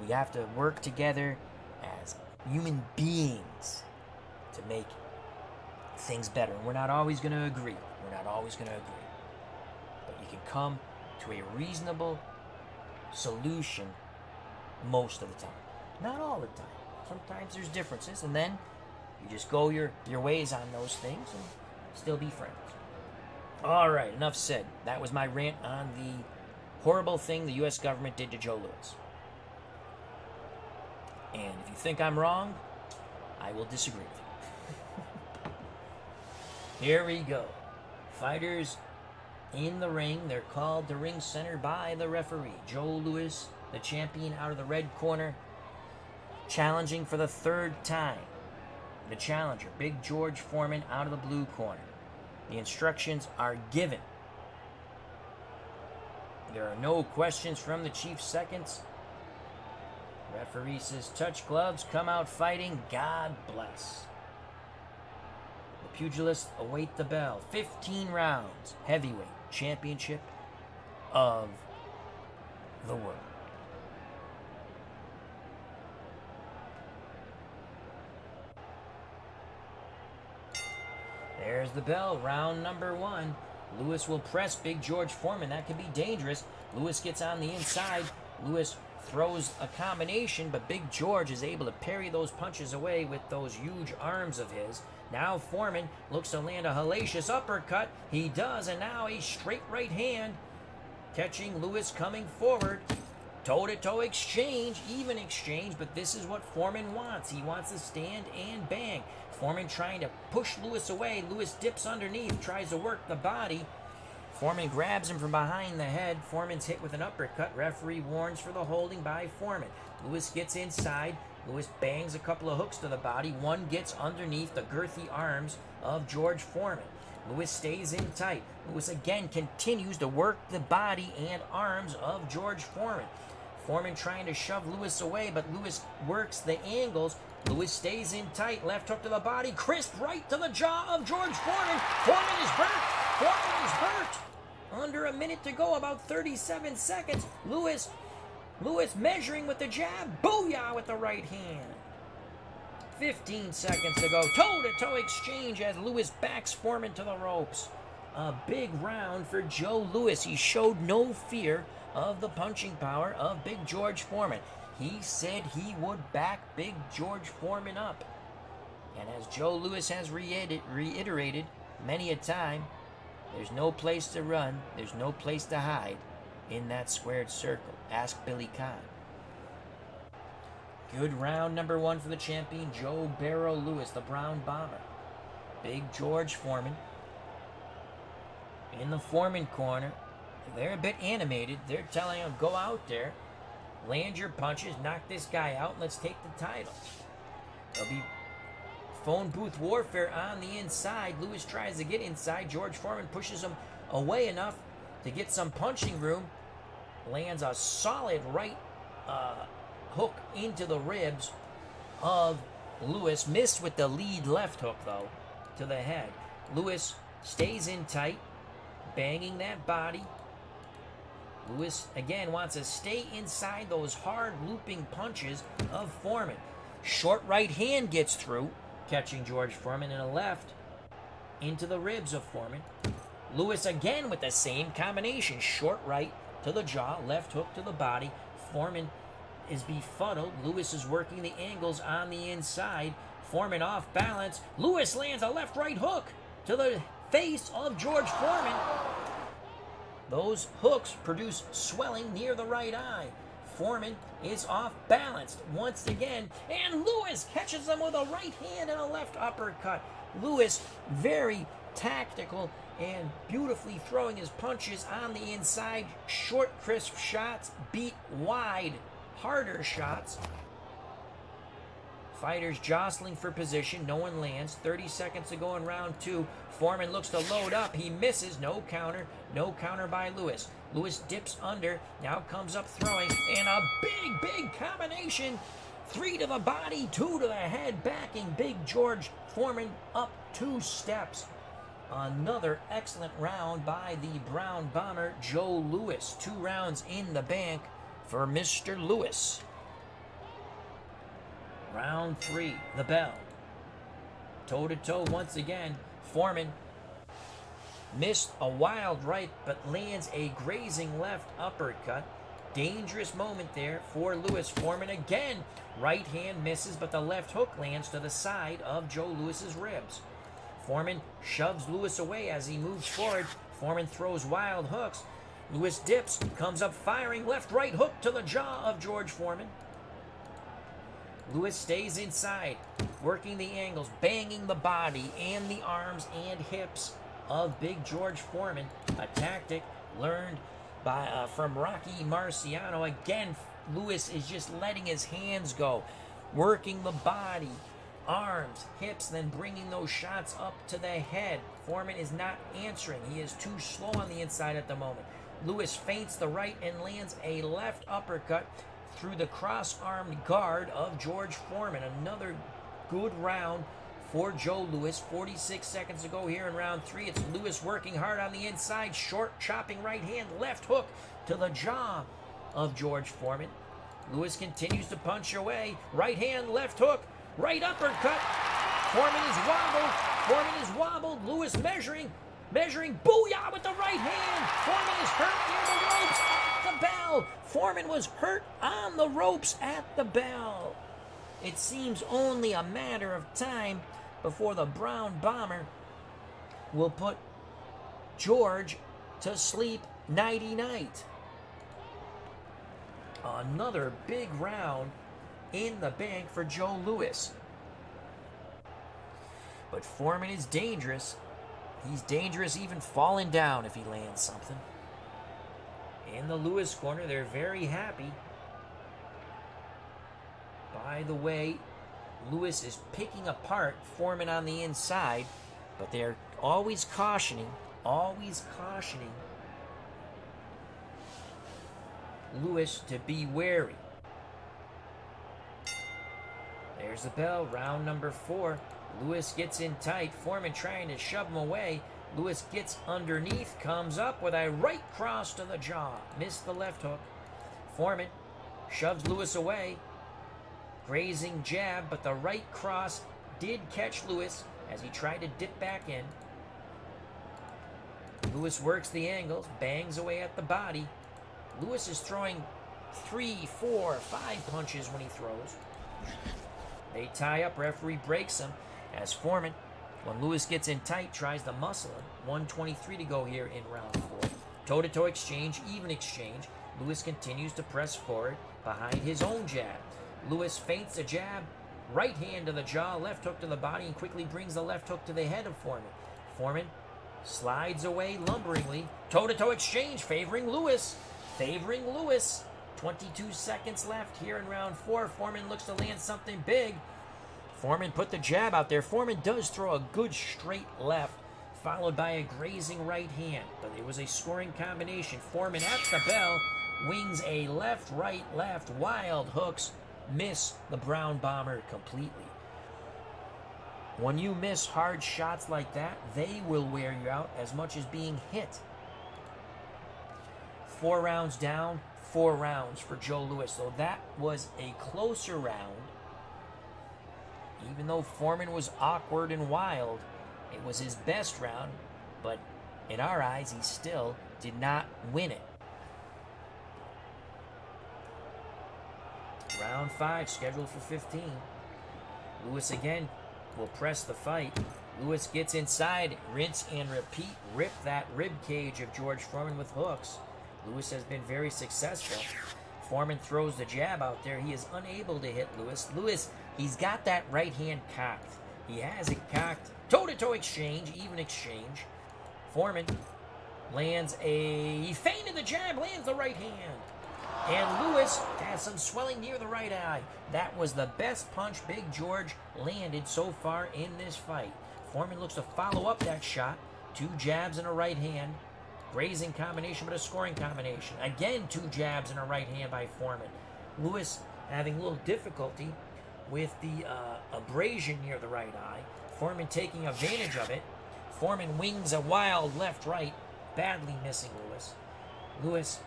We have to work together as human beings to make things better. And we're not always going to agree. We're not always going to agree. But you can come to a reasonable solution most of the time. Not all the time. Sometimes there's differences, and then you just go your ways on those things and still be friends. All right, enough said. That was my rant on the horrible thing the U.S. government did to Joe Louis. And if you think I'm wrong, I will disagree with you. Here we go. Fighters in the ring. They're called to ring center by the referee. Joe Louis, the champion, out of the red corner, challenging for the 3rd time. The challenger, Big George Foreman, out of the blue corner. The instructions are given. There are no questions from the chief seconds. Referee says, touch gloves, come out fighting, God bless. The pugilists await the bell. 15 rounds, heavyweight championship of the world. There's the bell, round number 1. Louis will press Big George Foreman. That could be dangerous. Louis gets on the inside. Louis throws a combination, but Big George is able to parry those punches away with those huge arms of his. Now Foreman looks to land a hellacious uppercut. He does, and now a straight right hand. Catching Louis coming forward. Toe-to-toe exchange, even exchange, but this is what Foreman wants. He wants to stand and bang. Foreman trying to push Louis away. Louis dips underneath, tries to work the body. Foreman grabs him from behind the head. Foreman's hit with an uppercut. Referee warns for the holding by Foreman. Louis gets inside. Louis bangs a couple of hooks to the body. One gets underneath the girthy arms of George Foreman. Louis stays in tight. Louis again continues to work the body and arms of George Foreman. Foreman trying to shove Louis away, but Louis works the angles. Louis stays in tight. Left hook to the body. Crisp right to the jaw of George Foreman. Foreman is hurt. Foreman is hurt. Under a minute to go, about 37 seconds. Louis measuring with the jab. Booyah with the right hand. 15 seconds to go. Toe-to-toe exchange as Louis backs Foreman to the ropes. A big round for Joe Louis. He showed no fear of the punching power of Big George Foreman. He said he would back Big George Foreman up. And as Joe Louis has reiterated many a time, there's no place to run, there's no place to hide in that squared circle. Ask Billy Conn. Good round number 1 for the champion, Joe Barrow Louis, the Brown Bomber. Big George Foreman in the Foreman corner. They're a bit animated. They're telling him, go out there, land your punches, knock this guy out, and let's take the title. They'll be Phone booth warfare on the inside. Lewis tries to get inside. George Foreman pushes him away enough to get some punching room. Lands a solid right hook into the ribs of Lewis. Missed with the lead left hook, though, to the head. Lewis stays in tight, banging that body. Lewis, again, wants to stay inside those hard looping punches of Foreman. Short right hand gets through, catching George Foreman, and a left into the ribs of Foreman. Lewis again with the same combination. Short right to the jaw, left hook to the body. Foreman is befuddled. Lewis is working the angles on the inside. Foreman off balance. Lewis lands a left-right hook to the face of George Foreman. Those hooks produce swelling near the right eye. Foreman is off balanced once again, and Lewis catches him with a right hand and a left uppercut. Lewis very tactical and beautifully throwing his punches on the inside. Short, crisp shots beat wide, harder shots. Fighters jostling for position. No one lands. 30 seconds to go in round 2. Foreman looks to load up. He misses. No counter. No counter by Lewis. Lewis dips under. Now comes up throwing. And a big combination. 3 to the body, 2 to the head. Backing big George Foreman up 2 steps. Another excellent round by the Brown Bomber, Joe Louis. 2 rounds in the bank for Mr. Lewis. Round 3, the bell. Toe-to-toe once again. Foreman missed a wild right, but lands a grazing left uppercut. Dangerous moment there for Lewis. Foreman again. Right hand misses, but the left hook lands to the side of Joe Louis's ribs. Foreman shoves Lewis away as he moves forward. Foreman throws wild hooks. Lewis dips, comes up firing. Left-right hook to the jaw of George Foreman. Lewis stays inside, working the angles, banging the body and the arms and hips of big George Foreman. A tactic learned by from Rocky Marciano. Again, Lewis is just letting his hands go, working the body, arms, hips, then bringing those shots up to the head. Foreman is not answering. He is too slow on the inside at the moment. Lewis feints the right and lands a left uppercut through the cross-armed guard of George Foreman. Another good round for Joe Louis. 46 seconds to go here in round 3. It's Lewis working hard on the inside. Short chopping right hand, left hook to the jaw of George Foreman. Lewis continues to punch away. Right hand, left hook, right uppercut. Foreman is wobbled. Foreman is wobbled. Lewis measuring. Booyah with the right hand. Foreman is hurt near the ropes. The bell. Foreman was hurt on the ropes at the bell. It seems only a matter of time before the Brown Bomber will put George to sleep nighty-night. Another big round in the bank for Joe Louis. But Foreman is dangerous. He's dangerous even falling down if he lands something. In the Lewis corner, they're very happy. By the way, Lewis is picking apart Foreman on the inside, but they're always cautioning Lewis to be wary. There's the bell, round number 4. Lewis gets in tight. Foreman trying to shove him away. Lewis gets underneath, comes up with a right cross to the jaw. Missed the left hook. Foreman shoves Lewis away. Grazing jab, but the right cross did catch Lewis as he tried to dip back in. Lewis works the angles, bangs away at the body. Lewis is throwing 3, 4, 5 punches when he throws. They tie up, referee breaks him as Foreman, when Lewis gets in tight, tries to muscle him. 1:23 to go here in round 4. Toe-to-toe exchange, even exchange. Lewis continues to press forward behind his own jab. Lewis feints a jab, right hand to the jaw, left hook to the body, and quickly brings the left hook to the head of Foreman. Foreman slides away lumberingly. Toe-to-toe exchange favoring Lewis. 22 seconds left here in round 4. Foreman looks to land something big. Foreman put the jab out there. Foreman does throw a good straight left, followed by a grazing right hand. But it was a scoring combination. Foreman at the bell, wings a left, right, left, wild hooks, miss the Brown Bomber completely. When you miss hard shots like that, they will wear you out as much as being hit. 4 rounds down, 4 rounds for Joe Louis. So that was a closer round. Even though Foreman was awkward and wild, it was his best round, but in our eyes, he still did not win it. Round 5, scheduled for 15. Louis again will press the fight. Louis gets inside, rinse and repeat, rip that rib cage of George Foreman with hooks. Louis has been very successful. Foreman throws the jab out there. He is unable to hit Louis. Louis, he's got that right hand cocked. He has it cocked. Toe-to-toe exchange, even exchange. Foreman lands he feinted the jab, lands the right hand. And Louis has some swelling near the right eye. That was the best punch Big George landed so far in this fight. Foreman looks to follow up that shot. 2 jabs and a right hand. Grazing combination, but a scoring combination. Again, 2 jabs and a right hand by Foreman. Louis having a little difficulty with the abrasion near the right eye. Foreman taking advantage of it. Foreman wings a wild left-right, badly missing Louis. Louis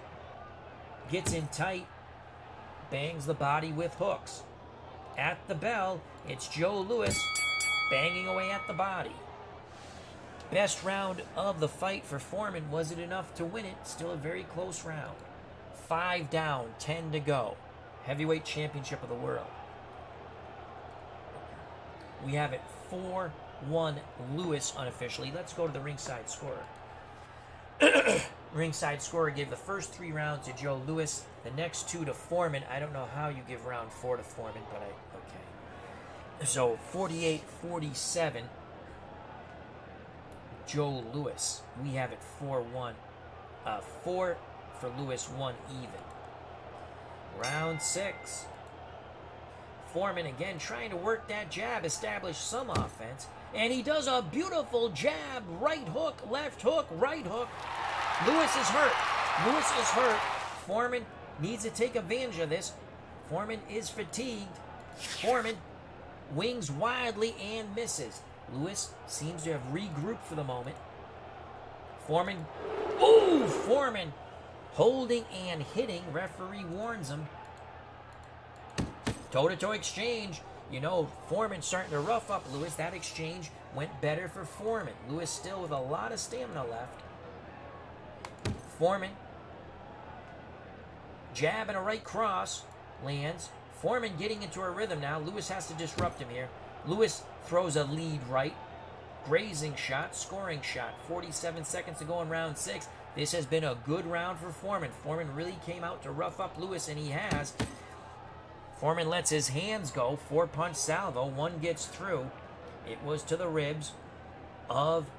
gets in tight, bangs the body with hooks. At the bell, it's Joe Louis banging away at the body. Best round of the fight for Foreman. Was it enough to win it? Still a very close round. 5 down, 10 to go. Heavyweight championship of the world. We have it 4-1 Louis unofficially. Let's go to the ringside score. Ringside score gave the first 3 rounds to Joe Louis, the next 2 to Foreman. I don't know how you give round 4 to Foreman, but okay. So 48-47. Joe Louis. We have it 4-1. 4 for Louis, 1 even. Round 6. Foreman again trying to work that jab, establish some offense. And he does a beautiful jab, right hook, left hook, right hook. Louis is hurt. Louis is hurt. Foreman needs to take advantage of this. Foreman is fatigued. Foreman wings wildly and misses. Louis seems to have regrouped for the moment. Foreman, Foreman holding and hitting. Referee warns him. Toe-to-toe exchange. You know, Foreman starting to rough up Louis. That exchange went better for Foreman. Louis still with a lot of stamina left. Foreman, jab and a right cross, lands. Foreman getting into a rhythm now. Louis has to disrupt him here. Louis throws a lead right. Grazing shot, scoring shot. 47 seconds to go in round 6. This has been a good round for Foreman. Foreman really came out to rough up Louis, and he has. Foreman lets his hands go. 4-punch salvo. 1 gets through. It was to the ribs of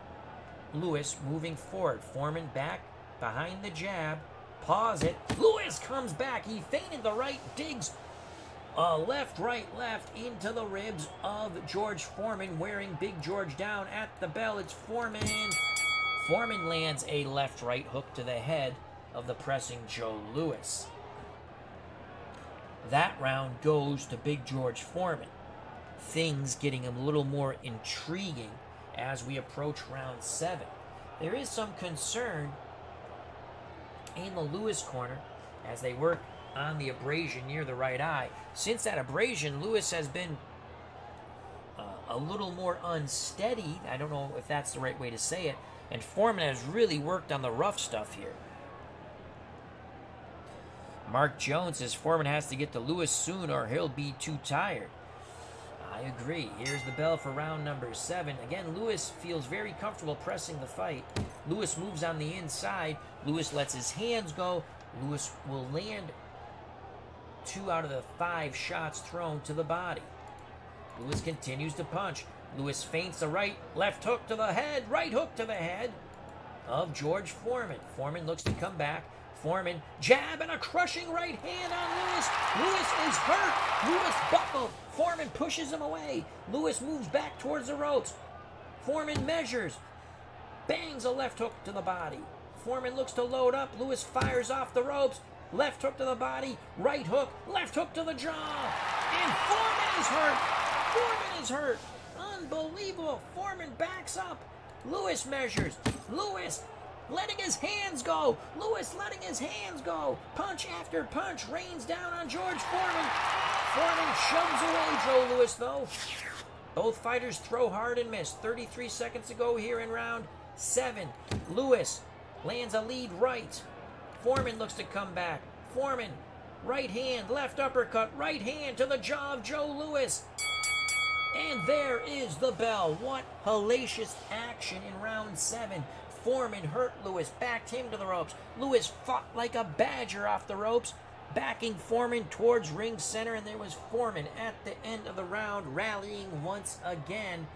Louis moving forward. Foreman back behind the jab. Pause it. Louis comes back. He feinted the right, digs left, right, left into the ribs of George Foreman, wearing Big George down. At the bell, it's Foreman. Foreman lands a left-right hook to the head of the pressing Joe Louis. That round goes to Big George Foreman. Things getting a little more intriguing as we approach round 7. There is some concern in the Louis corner as they work on the abrasion near the right eye. Since that abrasion, Louis has been a little more unsteady. I don't know if that's the right way to say it. And Foreman has really worked on the rough stuff here. Mark Jones says Foreman has to get to Louis soon or he'll be too tired. I agree. Here's the bell for round number 7. Again, Louis feels very comfortable pressing the fight. Louis moves on the inside. Louis lets his hands go. Louis will land 2 out of the 5 shots thrown to the body. Louis continues to punch. Louis feints the right, left hook to the head, right hook to the head of George Foreman. Foreman looks to come back. Foreman, jab and a crushing right hand on Lewis. Lewis is hurt. Lewis buckled. Foreman pushes him away. Lewis moves back towards the ropes. Foreman measures. Bangs a left hook to the body. Foreman looks to load up. Lewis fires off the ropes. Left hook to the body. Right hook. Left hook to the jaw. And Foreman is hurt. Foreman is hurt. Unbelievable. Foreman backs up. Lewis measures. Lewis letting his hands go. Lewis letting his hands go. Punch after punch rains down on George Foreman. Foreman shoves away Joe Lewis, though. Both fighters throw hard and miss. 33 seconds to go here in round 7. Lewis lands a lead right. Foreman looks to come back. Foreman, right hand, left uppercut, right hand to the jaw of Joe Lewis. And there is the bell. What hellacious action in round 7. Foreman hurt Lewis, backed him to the ropes. Lewis fought like a badger off the ropes, backing Foreman towards ring center, and there was Foreman at the end of the round rallying once again.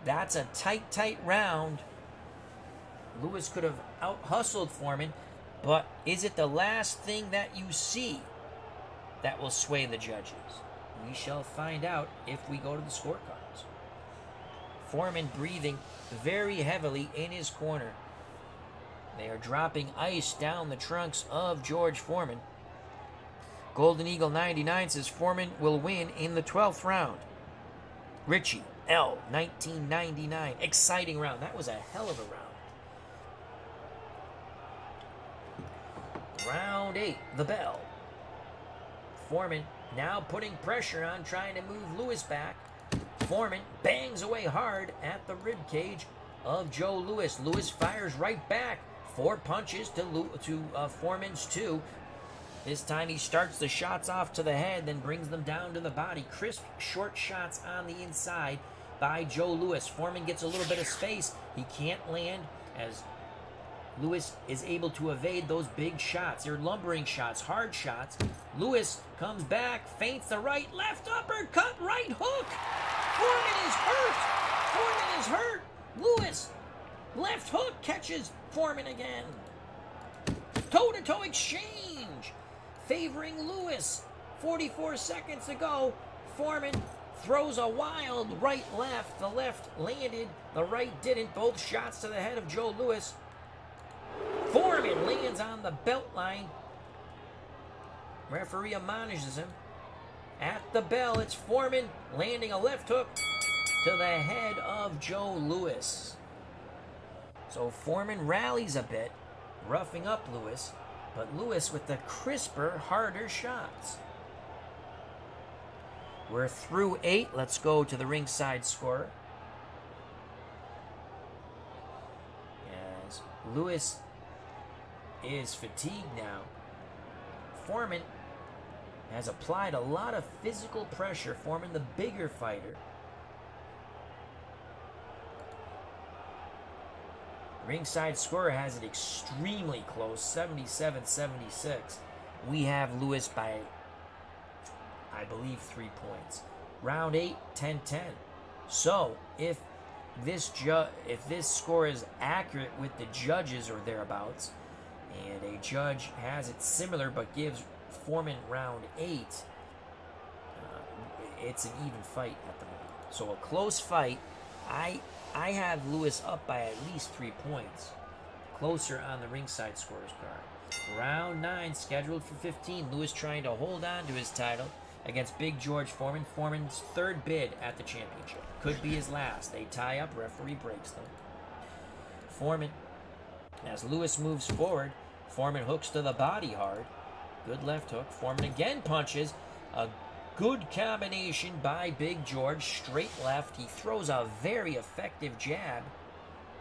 That's a tight round. Lewis could have out-hustled Foreman, but is it the last thing that you see that will sway the judges? We shall find out if we go to the scorecards. Foreman breathing very heavily in his corner. They are dropping ice down the trunks of George Foreman. Golden Eagle 99 says Foreman will win in the 12th round. Richie L 1999. Exciting round. That was a hell of a round. Round 8, the bell. Foreman now putting pressure on, trying to move Lewis back. Foreman bangs away hard at the rib cage of Joe Lewis. Lewis fires right back. 4 punches to Foreman's 2. This time he starts the shots off to the head, then brings them down to the body. Crisp, short shots on the inside by Joe Lewis. Foreman gets a little bit of space. He can't land as Lewis is able to evade those big shots. They're lumbering shots, hard shots. Lewis comes back, feints the right, left uppercut, right hook. Foreman is hurt. Foreman is hurt. Lewis, left hook, catches Foreman again. Toe-to-toe exchange, favoring Lewis. 44 seconds to go. Foreman throws a wild right-left. The left landed, the right didn't. Both shots to the head of Joe Lewis. Foreman lands on the belt line. Referee admonishes him. At the bell, it's Foreman landing a left hook to the head of Joe Lewis. So Foreman rallies a bit, roughing up Lewis, but Lewis with the crisper, harder shots. We're through 8. Let's go to the ringside score. As Lewis is fatigued now. Foreman has applied a lot of physical pressure. Foreman, the bigger fighter. Ringside Score has it extremely close, 77-76. We have Lewis by, I believe, 3 points. Round 8, 10-10. So, if this score is accurate with the judges or thereabouts, and a judge has it similar but gives Foreman round 8, it's an even fight at the moment. So a close fight. I have Lewis up by at least 3 points. Closer on the ringside scores card. Round 9 scheduled for 15. Lewis trying to hold on to his title against Big George Foreman. Foreman's 3rd bid at the championship. Could be his last. They tie up, referee breaks them. Foreman, as Lewis moves forward, Foreman hooks to the body hard. Good left hook. Foreman again punches. A good combination by Big George. Straight left. He throws a very effective jab.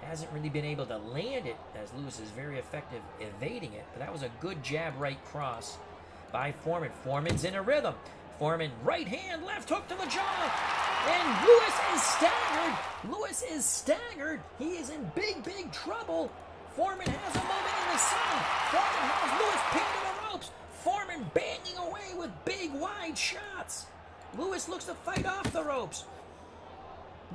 Hasn't really been able to land it, as Lewis is very effective evading it. But that was a good jab right cross by Foreman. Foreman's in a rhythm. Foreman right hand, left hook to the jaw. And Lewis is staggered. Lewis is staggered. He is in big trouble. Foreman has a moment in the sun. Foreman has Lewis pinned to the ropes. Foreman banging away with big, wide shots. Lewis looks to fight off the ropes.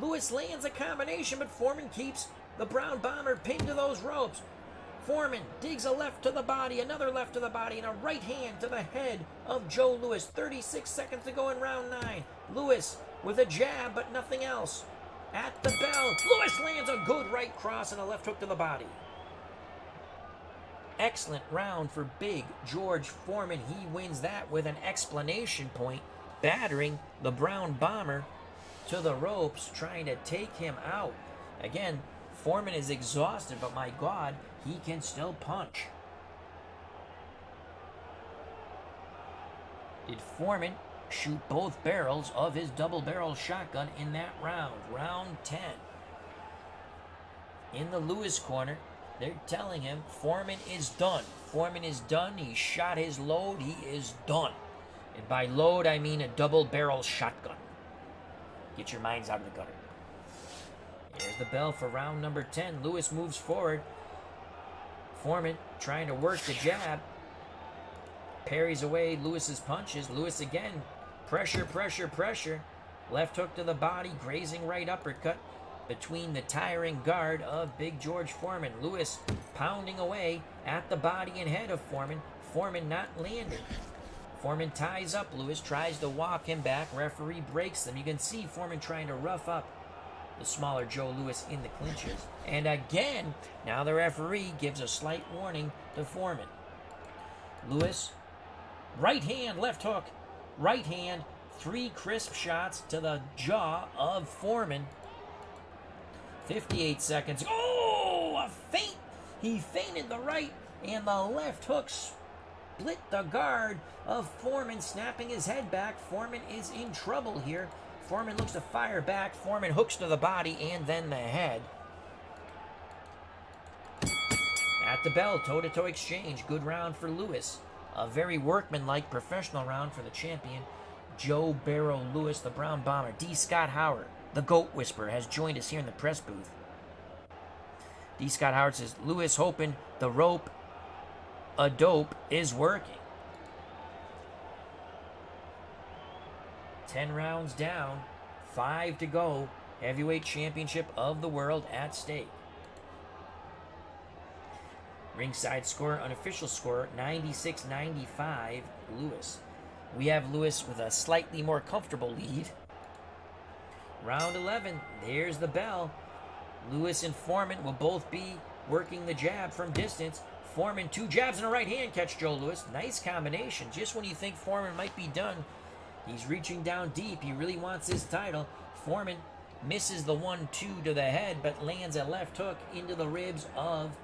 Lewis lands a combination, but Foreman keeps the Brown Bomber pinned to those ropes. Foreman digs a left to the body, another left to the body, and a right hand to the head of Joe Louis. 36 seconds to go in round 9. Louis with a jab, but nothing else. At the bell, Louis lands a good right cross and a left hook to the body. Excellent round for big George Foreman. He wins that with an explanation point, battering the Brown Bomber to the ropes, trying to take him out. Again, Foreman is exhausted, but my God, he can still punch. Did Foreman shoot both barrels of his double-barrel shotgun in that round? Round 10. In the Louis corner, they're telling him Foreman is done. Foreman is done. He shot his load. He is done. And by load, I mean a double-barrel shotgun. Get your minds out of the gutter. Here's the bell for round number 10. Louis moves forward. Foreman trying to work the jab. Parries away Louis's punches. Louis again. Pressure, pressure, pressure. Left hook to the body. Grazing right uppercut between the tiring guard of big George Foreman. Louis pounding away at the body and head of Foreman. Foreman not landing. Foreman ties up Louis, tries to walk him back. Referee breaks them. You can see Foreman trying to rough up the smaller Joe Louis in the clinches. And again, now the referee gives a slight warning to Foreman. Louis, right hand, left hook, right hand, 3 crisp shots to the jaw of Foreman. 58 seconds. Oh, a feint. He feinted the right, and the left hook split the guard of Foreman, snapping his head back. Foreman is in trouble here. Foreman looks to fire back. Foreman hooks to the body and then the head. At the bell, toe-to-toe exchange. Good round for Louis. A very workmanlike professional round for the champion, Joe Barrow Louis, the Brown Bomber. D. Scott Howard, the Goat Whisperer, has joined us here in the press booth. D. Scott Howard says, Louis hoping the rope a dope is working. 10 rounds down, 5 to go. Heavyweight championship of the world at stake. Ringside Score, unofficial score, 96-95, Louis. We have Louis with a slightly more comfortable lead. Round 11, there's the bell. Louis and Foreman will both be working the jab from distance. Foreman, 2 jabs and a right hand catch Joe Louis. Nice combination. Just when you think Foreman might be done, he's reaching down deep. He really wants his title. Foreman misses the 1-2 to the head, but lands a left hook into the ribs of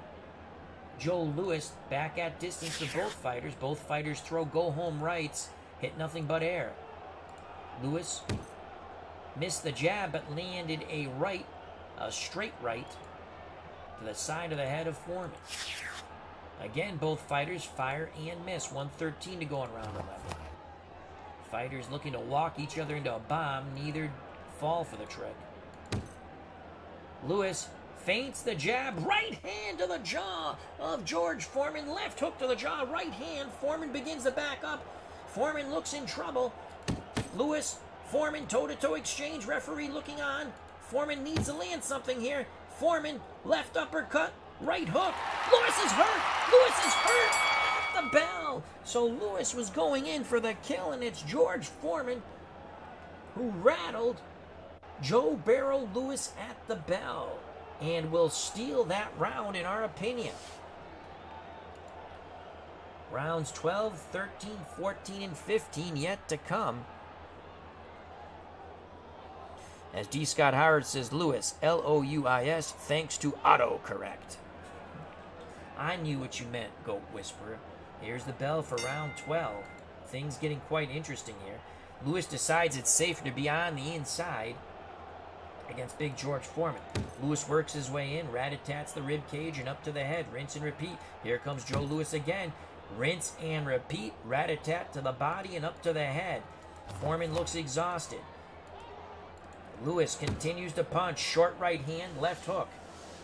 Joe Louis. Back at distance to both fighters. Both fighters throw go-home rights. Hit nothing but air. Louis missed the jab, but landed a right, a straight right, to the side of the head of Foreman. Again, both fighters fire and miss. 1:13 to go in round 11. Fighters looking to walk each other into a bomb. Neither fall for the trick. Louis feints the jab. Right hand to the jaw of George Foreman. Left hook to the jaw. Right hand. Foreman begins to back up. Foreman looks in trouble. Louis, Foreman, toe-to-toe exchange. Referee looking on. Foreman needs to land something here. Foreman, left uppercut. Right hook. Louis is hurt. Louis is hurt at the bell. So Louis was going in for the kill, and it's George Foreman who rattled Joe Barrow Louis at the bell and will steal that round in our opinion. Rounds 12, 13, 14, and 15 yet to come. As D. Scott Howard says, Louis, L-O-U-I-S, thanks to autocorrect. I knew what you meant, Goat Whisperer. Here's the bell for round 12. Things getting quite interesting here. Louis decides it's safer to be on the inside against big George Foreman. Louis works his way in, rat-a-tats the rib cage and up to the head. Rinse and repeat. Here comes Joe Louis again. Rinse and repeat. Rat-a-tat to the body and up to the head. Foreman looks exhausted. Louis continues to punch. Short right hand, left hook.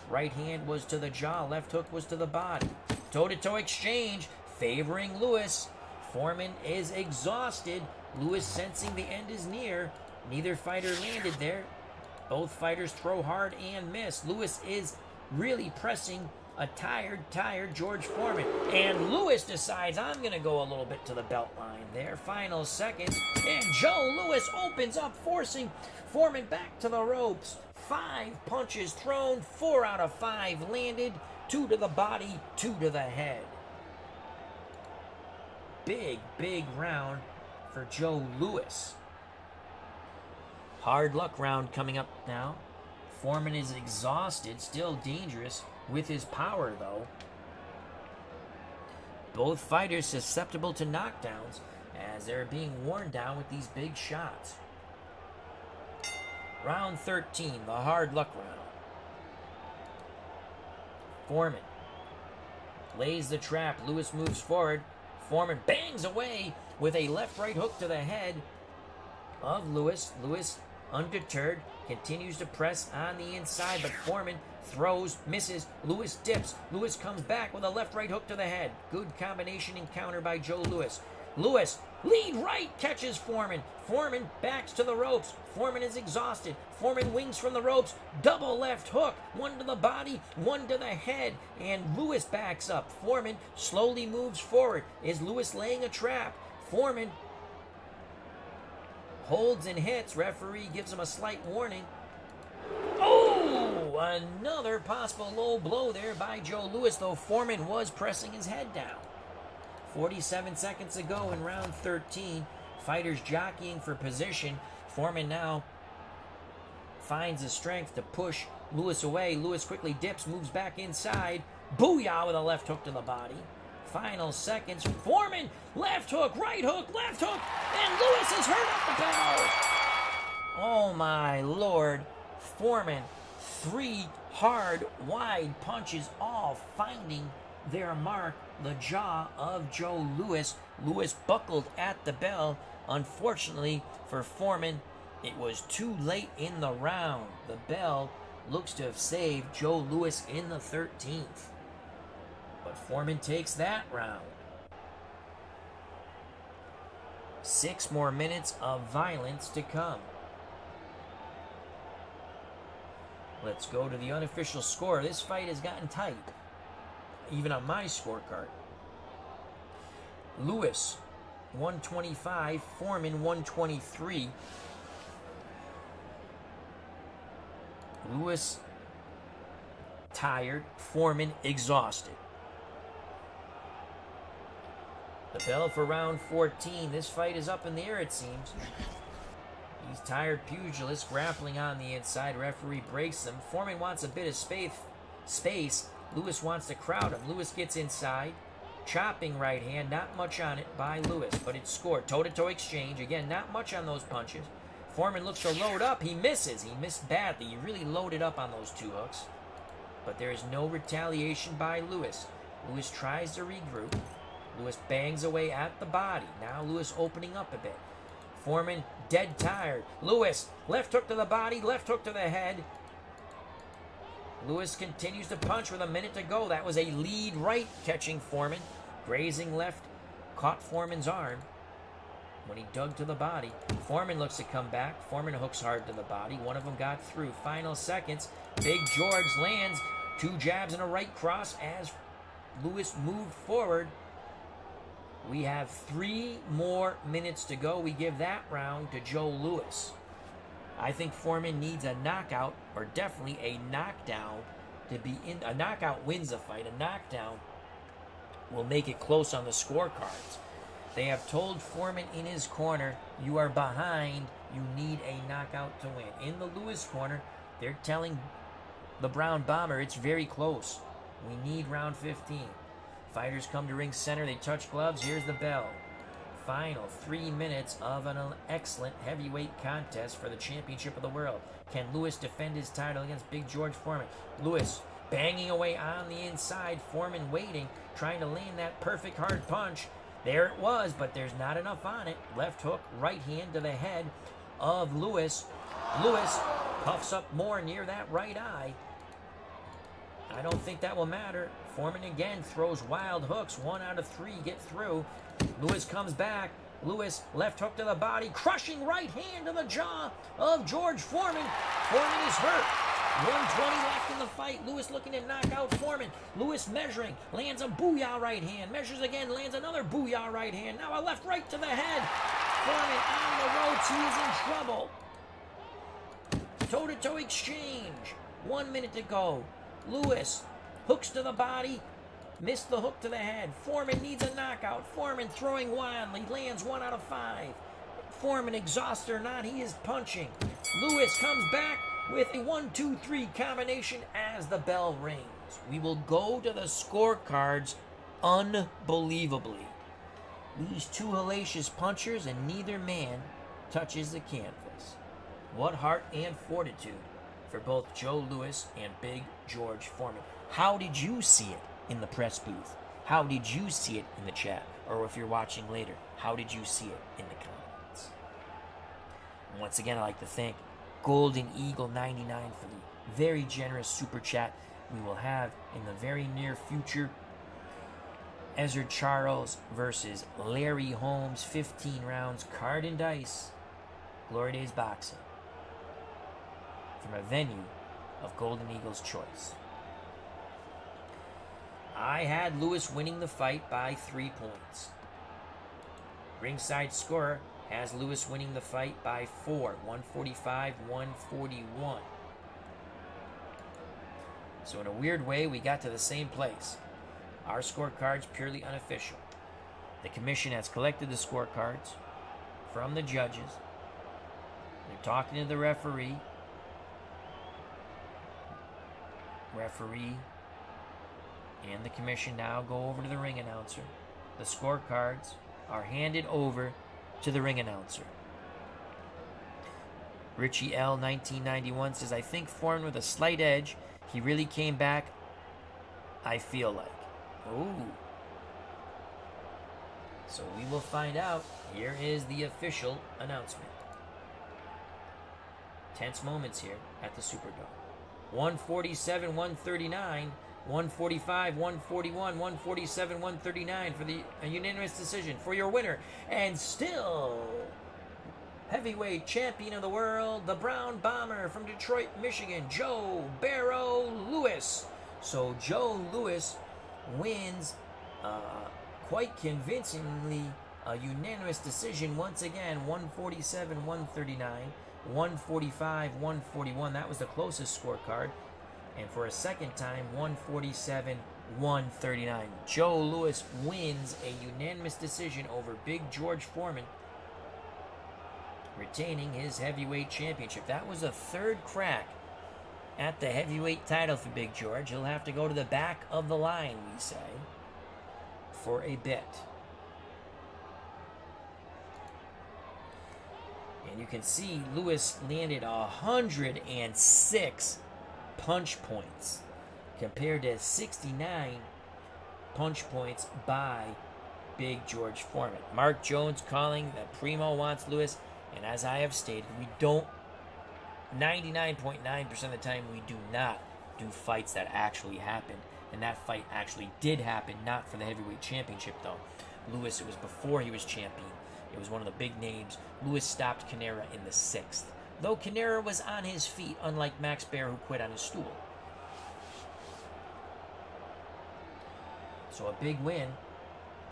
Right hand was to the jaw, left hook was to the body. Toe-to-toe exchange, favoring Louis. Foreman is exhausted. Louis sensing the end is near. Neither fighter landed there. Both fighters throw hard and miss. Louis is really pressing a tired George Foreman. And Lewis decides, I'm going to go a little bit to the belt line there. Final seconds. And Joe Louis opens up, forcing Foreman back to the ropes. 5 punches thrown, 4 out of 5 landed. 2 to the body, 2 to the head. Big round for Joe Louis. Hard luck round coming up now. Foreman is exhausted, still dangerous with his power, though. Both fighters susceptible to knockdowns as they're being worn down with these big shots. Round 13, the hard luck round. Foreman lays the trap. Louis moves forward. Foreman bangs away with a left-right hook to the head of Louis. Louis, undeterred, continues to press on the inside, but Foreman throws, misses. Louis dips. Louis comes back with a left-right hook to the head. Good combination encounter by Joe Louis. Louis, lead right, catches Foreman. Foreman backs to the ropes. Foreman is exhausted. Foreman wings from the ropes. Double left hook. 1 to the body, 1 to the head. And Louis backs up. Foreman slowly moves forward. Is Louis laying a trap? Foreman holds and hits. Referee gives him a slight warning. Oh, another possible low blow there by Joe Louis, though Foreman was pressing his head down. 47 seconds to go in round 13. Fighters jockeying for position. Foreman now finds the strength to push Louis away. Louis quickly dips, moves back inside. Booyah with a left hook to the body. Final seconds. Foreman, left hook, and Louis is hurt at the bell. Oh my Lord. Foreman, 3 hard, wide punches, all finding their mark. The jaw of Joe Louis. Louis buckled at the bell. Unfortunately for Foreman, it was too late in the round. The bell looks to have saved Joe Louis in the 13th. But Foreman takes that round. 6 more minutes of violence to come. Let's go to the unofficial score. This fight has gotten tight, even on my scorecard. Louis, 125. Foreman, 123. Louis tired. Foreman exhausted. The bell for round 14. This fight is up in the air, it seems. These tired pugilists grappling on the inside. Referee breaks them. Foreman wants a bit of space. Louis wants to crowd him. Louis gets inside. Chopping right hand. Not much on it by Louis, but it's scored. Toe-to-toe exchange. Again, not much on those punches. Foreman looks to load up. He misses. He missed badly. He really loaded up on those 2 hooks. But there is no retaliation by Louis. Louis tries to regroup. Louis bangs away at the body. Now Louis opening up a bit. Foreman dead tired. Louis, left hook to the body, left hook to the head. Louis continues to punch with a minute to go. That was a lead right catching Foreman. Grazing left caught Foreman's arm when he dug to the body. Foreman looks to come back. Foreman hooks hard to the body. One of them got through. Final seconds. Big George lands 2 jabs and a right cross as Louis moved forward. We have 3 more minutes to go. We give that round to Joe Louis. I think Foreman needs a knockout, or definitely a knockdown, to be in. A knockout wins the fight. A knockdown will make it close on the scorecards. They have told Foreman in his corner, you are behind, you need a knockout to win. In the Louis corner, they're telling the Brown Bomber it's very close. We need round 15. Fighters come to ring center, they touch gloves, here's the bell. Final 3 minutes of an excellent heavyweight contest for the championship of the world. Can Louis defend his title against Big George Foreman? Louis banging away on the inside, Foreman waiting, trying to land that perfect hard punch. There it was, but there's not enough on it. Left hook, right hand to the head of Louis. Louis puffs up more near that right eye. I don't think that will matter. Foreman again throws wild hooks. 1 out of 3 get through. Louis comes back. Louis, left hook to the body. Crushing right hand to the jaw of George Foreman. Foreman is hurt. 120 left in the fight. Lewis looking to knock out Foreman. Lewis measuring, lands a booyah right hand. Measures again, lands another booyah right hand. Now a left right to the head. Foreman on the ropes. He is in trouble. Toe-to-toe exchange. 1 minute to go. Lewis hooks to the body. Missed the hook to the head. Foreman needs a knockout. Foreman throwing wildly. Lands 1 out of 5. Foreman, exhausted or not, he is punching. Lewis comes back with a 1-2-3 combination as the bell rings. We will go to the scorecards unbelievably. These two hellacious punchers and neither man touches the canvas. What heart and fortitude for both Joe Louis and Big George Foreman. How did you see it in the press booth? How did you see it in the chat? Or if you're watching later, how did you see it in the comments? And once again, I'd like to thank Golden Eagle 99 for the very generous super chat. We will have in the very near future Ezra Charles versus Larry Holmes, 15 rounds, card and dice, Glory Days Boxing, from a venue of Golden Eagle's choice. I had Lewis winning the fight by 3 points. Ringside Score has Lewis winning the fight by 4, 145-141. So in a weird way, we got to the same place. Our scorecards purely unofficial. The commission has collected the scorecards from the judges. They're talking to the referee. Referee and the commission now go over to the ring announcer. The scorecards are handed over to the ring announcer. Richie L. 1991 says, I think Foreman with a slight edge. He really came back, I feel like. Ooh. So we will find out. Here is the official announcement. Tense moments here at the Superdome. 147-139, 145-141, 147-139 for the unanimous decision for your winner. And still heavyweight champion of the world, the Brown Bomber from Detroit, Michigan, Joe Barrow Lewis. So Joe Lewis wins quite convincingly, a unanimous decision once again, 147-139, 145-141. That was the closest scorecard. And for a second time, 147-139. Joe Louis wins a unanimous decision over Big George Foreman, retaining his heavyweight championship. That was a third crack at the heavyweight title for Big George. He'll have to go to the back of the line, we say, for a bit. And you can see Lewis landed 106 punch points compared to 69 punch points by Big George Foreman. Mark Jones calling that Primo wants Lewis, and as I have stated, we don't, 99.9% of the time, we do not do fights that actually happen. And that fight actually did happen, not for the heavyweight championship, though. Lewis, it was before he was champion. It was one of the big names. Lewis stopped Canera in the 6th. Though Canera was on his feet, unlike Max Baer, who quit on his stool. So a big win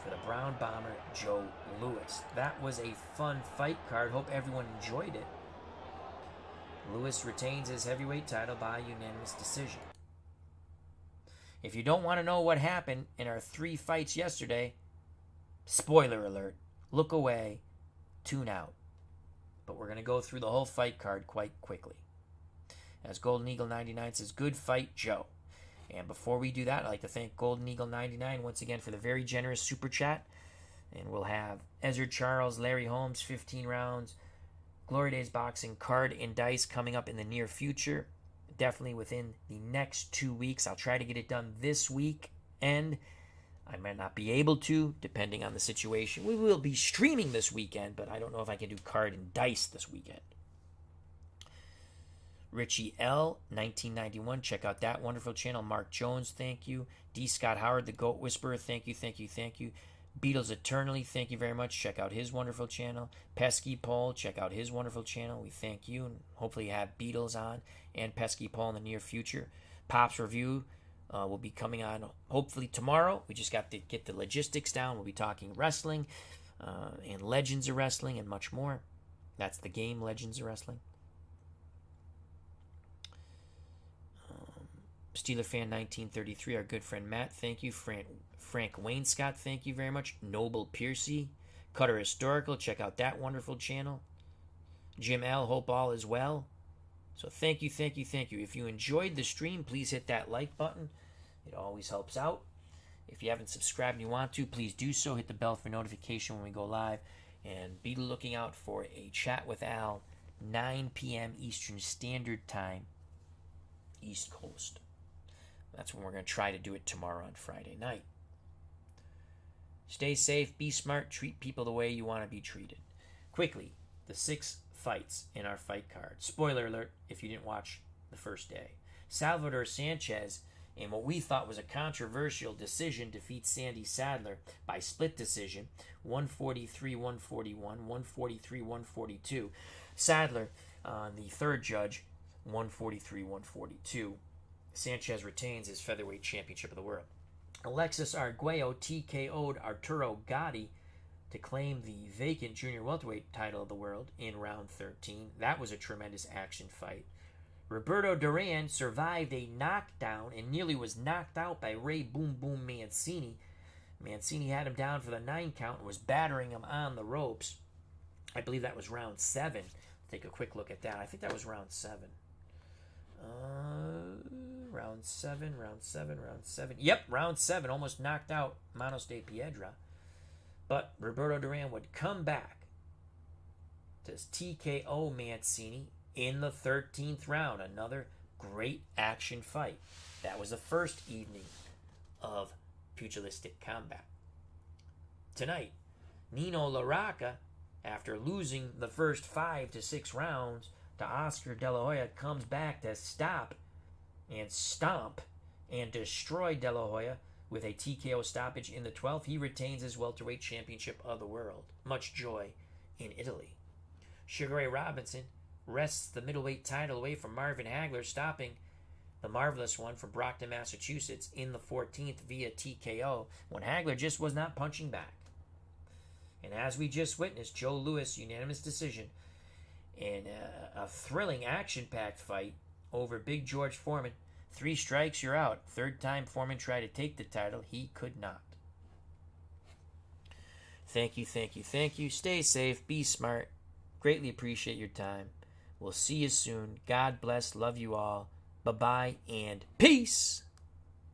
for the Brown Bomber, Joe Louis. That was a fun fight card. Hope everyone enjoyed it. Louis retains his heavyweight title by unanimous decision. If you don't want to know what happened in our 3 fights yesterday, spoiler alert, look away, tune out. But we're going to go through the whole fight card quite quickly. As Golden Eagle 99 says, good fight, Joe. And before we do that, I'd like to thank Golden Eagle 99 once again for the very generous super chat. And we'll have Ezra Charles, Larry Holmes, 15 rounds, Glory Days Boxing, card and dice coming up in the near future. Definitely within the next 2 weeks. I'll try to get it done this week, and I might not be able to, depending on the situation. We will be streaming this weekend, but I don't know if I can do card and dice this weekend. Richie L, 1991, check out that wonderful channel. Mark Jones, thank you. D. Scott Howard, the Goat Whisperer, thank you, thank you, thank you. Beatles Eternally, thank you very much. Check out his wonderful channel. Pesky Paul, check out his wonderful channel. We thank you, and hopefully you have Beatles on and Pesky Paul in the near future. Pop's Review will be coming on hopefully tomorrow. We just got to get the logistics down. We'll be talking wrestling and Legends of Wrestling and much more. That's the game, Legends of Wrestling. Steeler Fan 1933, our good friend Matt, thank you. Frank Wainscott, thank you very much. Noble Piercy, Cutter Historical, check out that wonderful channel. Jim L, hope all is well. So thank you. If you enjoyed the stream, please hit that like button. It always helps out. If you haven't subscribed and you want to, please do so. Hit the bell for notification when we go live. And be looking out for a Chat with Al, 9 p.m. Eastern Standard Time, East Coast. That's when we're going to try to do it tomorrow on Friday night. Stay safe, be smart, treat people the way you want to be treated. Quickly, the 6 fights in our fight card. Spoiler alert if you didn't watch the first day. Salvador Sanchez, in what we thought was a controversial decision, defeats Sandy Sadler by split decision, 143-141, 143-142. Sadler, the third judge, 143-142. Sanchez retains his featherweight championship of the world. Alexi Arguello TKO'd Arturo Gatti to claim the vacant junior welterweight title of the world in round 13. That was a tremendous action fight. Roberto Duran survived a knockdown and nearly was knocked out by Ray Boom Boom Mancini. Mancini had him down for the 9 count and was battering him on the ropes. I believe that was round 7. Take a quick look at that. I think that was round 7. Round 7. Yep, round 7. Almost knocked out Manos de Piedra. But Roberto Duran would come back to TKO Mancini in the 13th round. Another great action fight. That was the first evening of pugilistic combat. Tonight, Nino Rocca, after losing the first 5 to 6 rounds to Oscar De La Hoya, comes back to stop and stomp and destroy De La Hoya with a TKO stoppage in the 12th. He retains his welterweight championship of the world. Much joy in Italy. Sugar Ray Robinson wrests the middleweight title away from Marvin Hagler, stopping the marvelous one from Brockton, Massachusetts in the 14th via TKO when Hagler just was not punching back. And as we just witnessed, Joe Louis, unanimous decision, in a thrilling action-packed fight over Big George Foreman. 3 strikes, you're out. Third time Foreman tried to take the title, he could not. Thank you. Stay safe, be smart. Greatly appreciate your time. We'll see you soon. God bless, love you all. Bye-bye, and peace!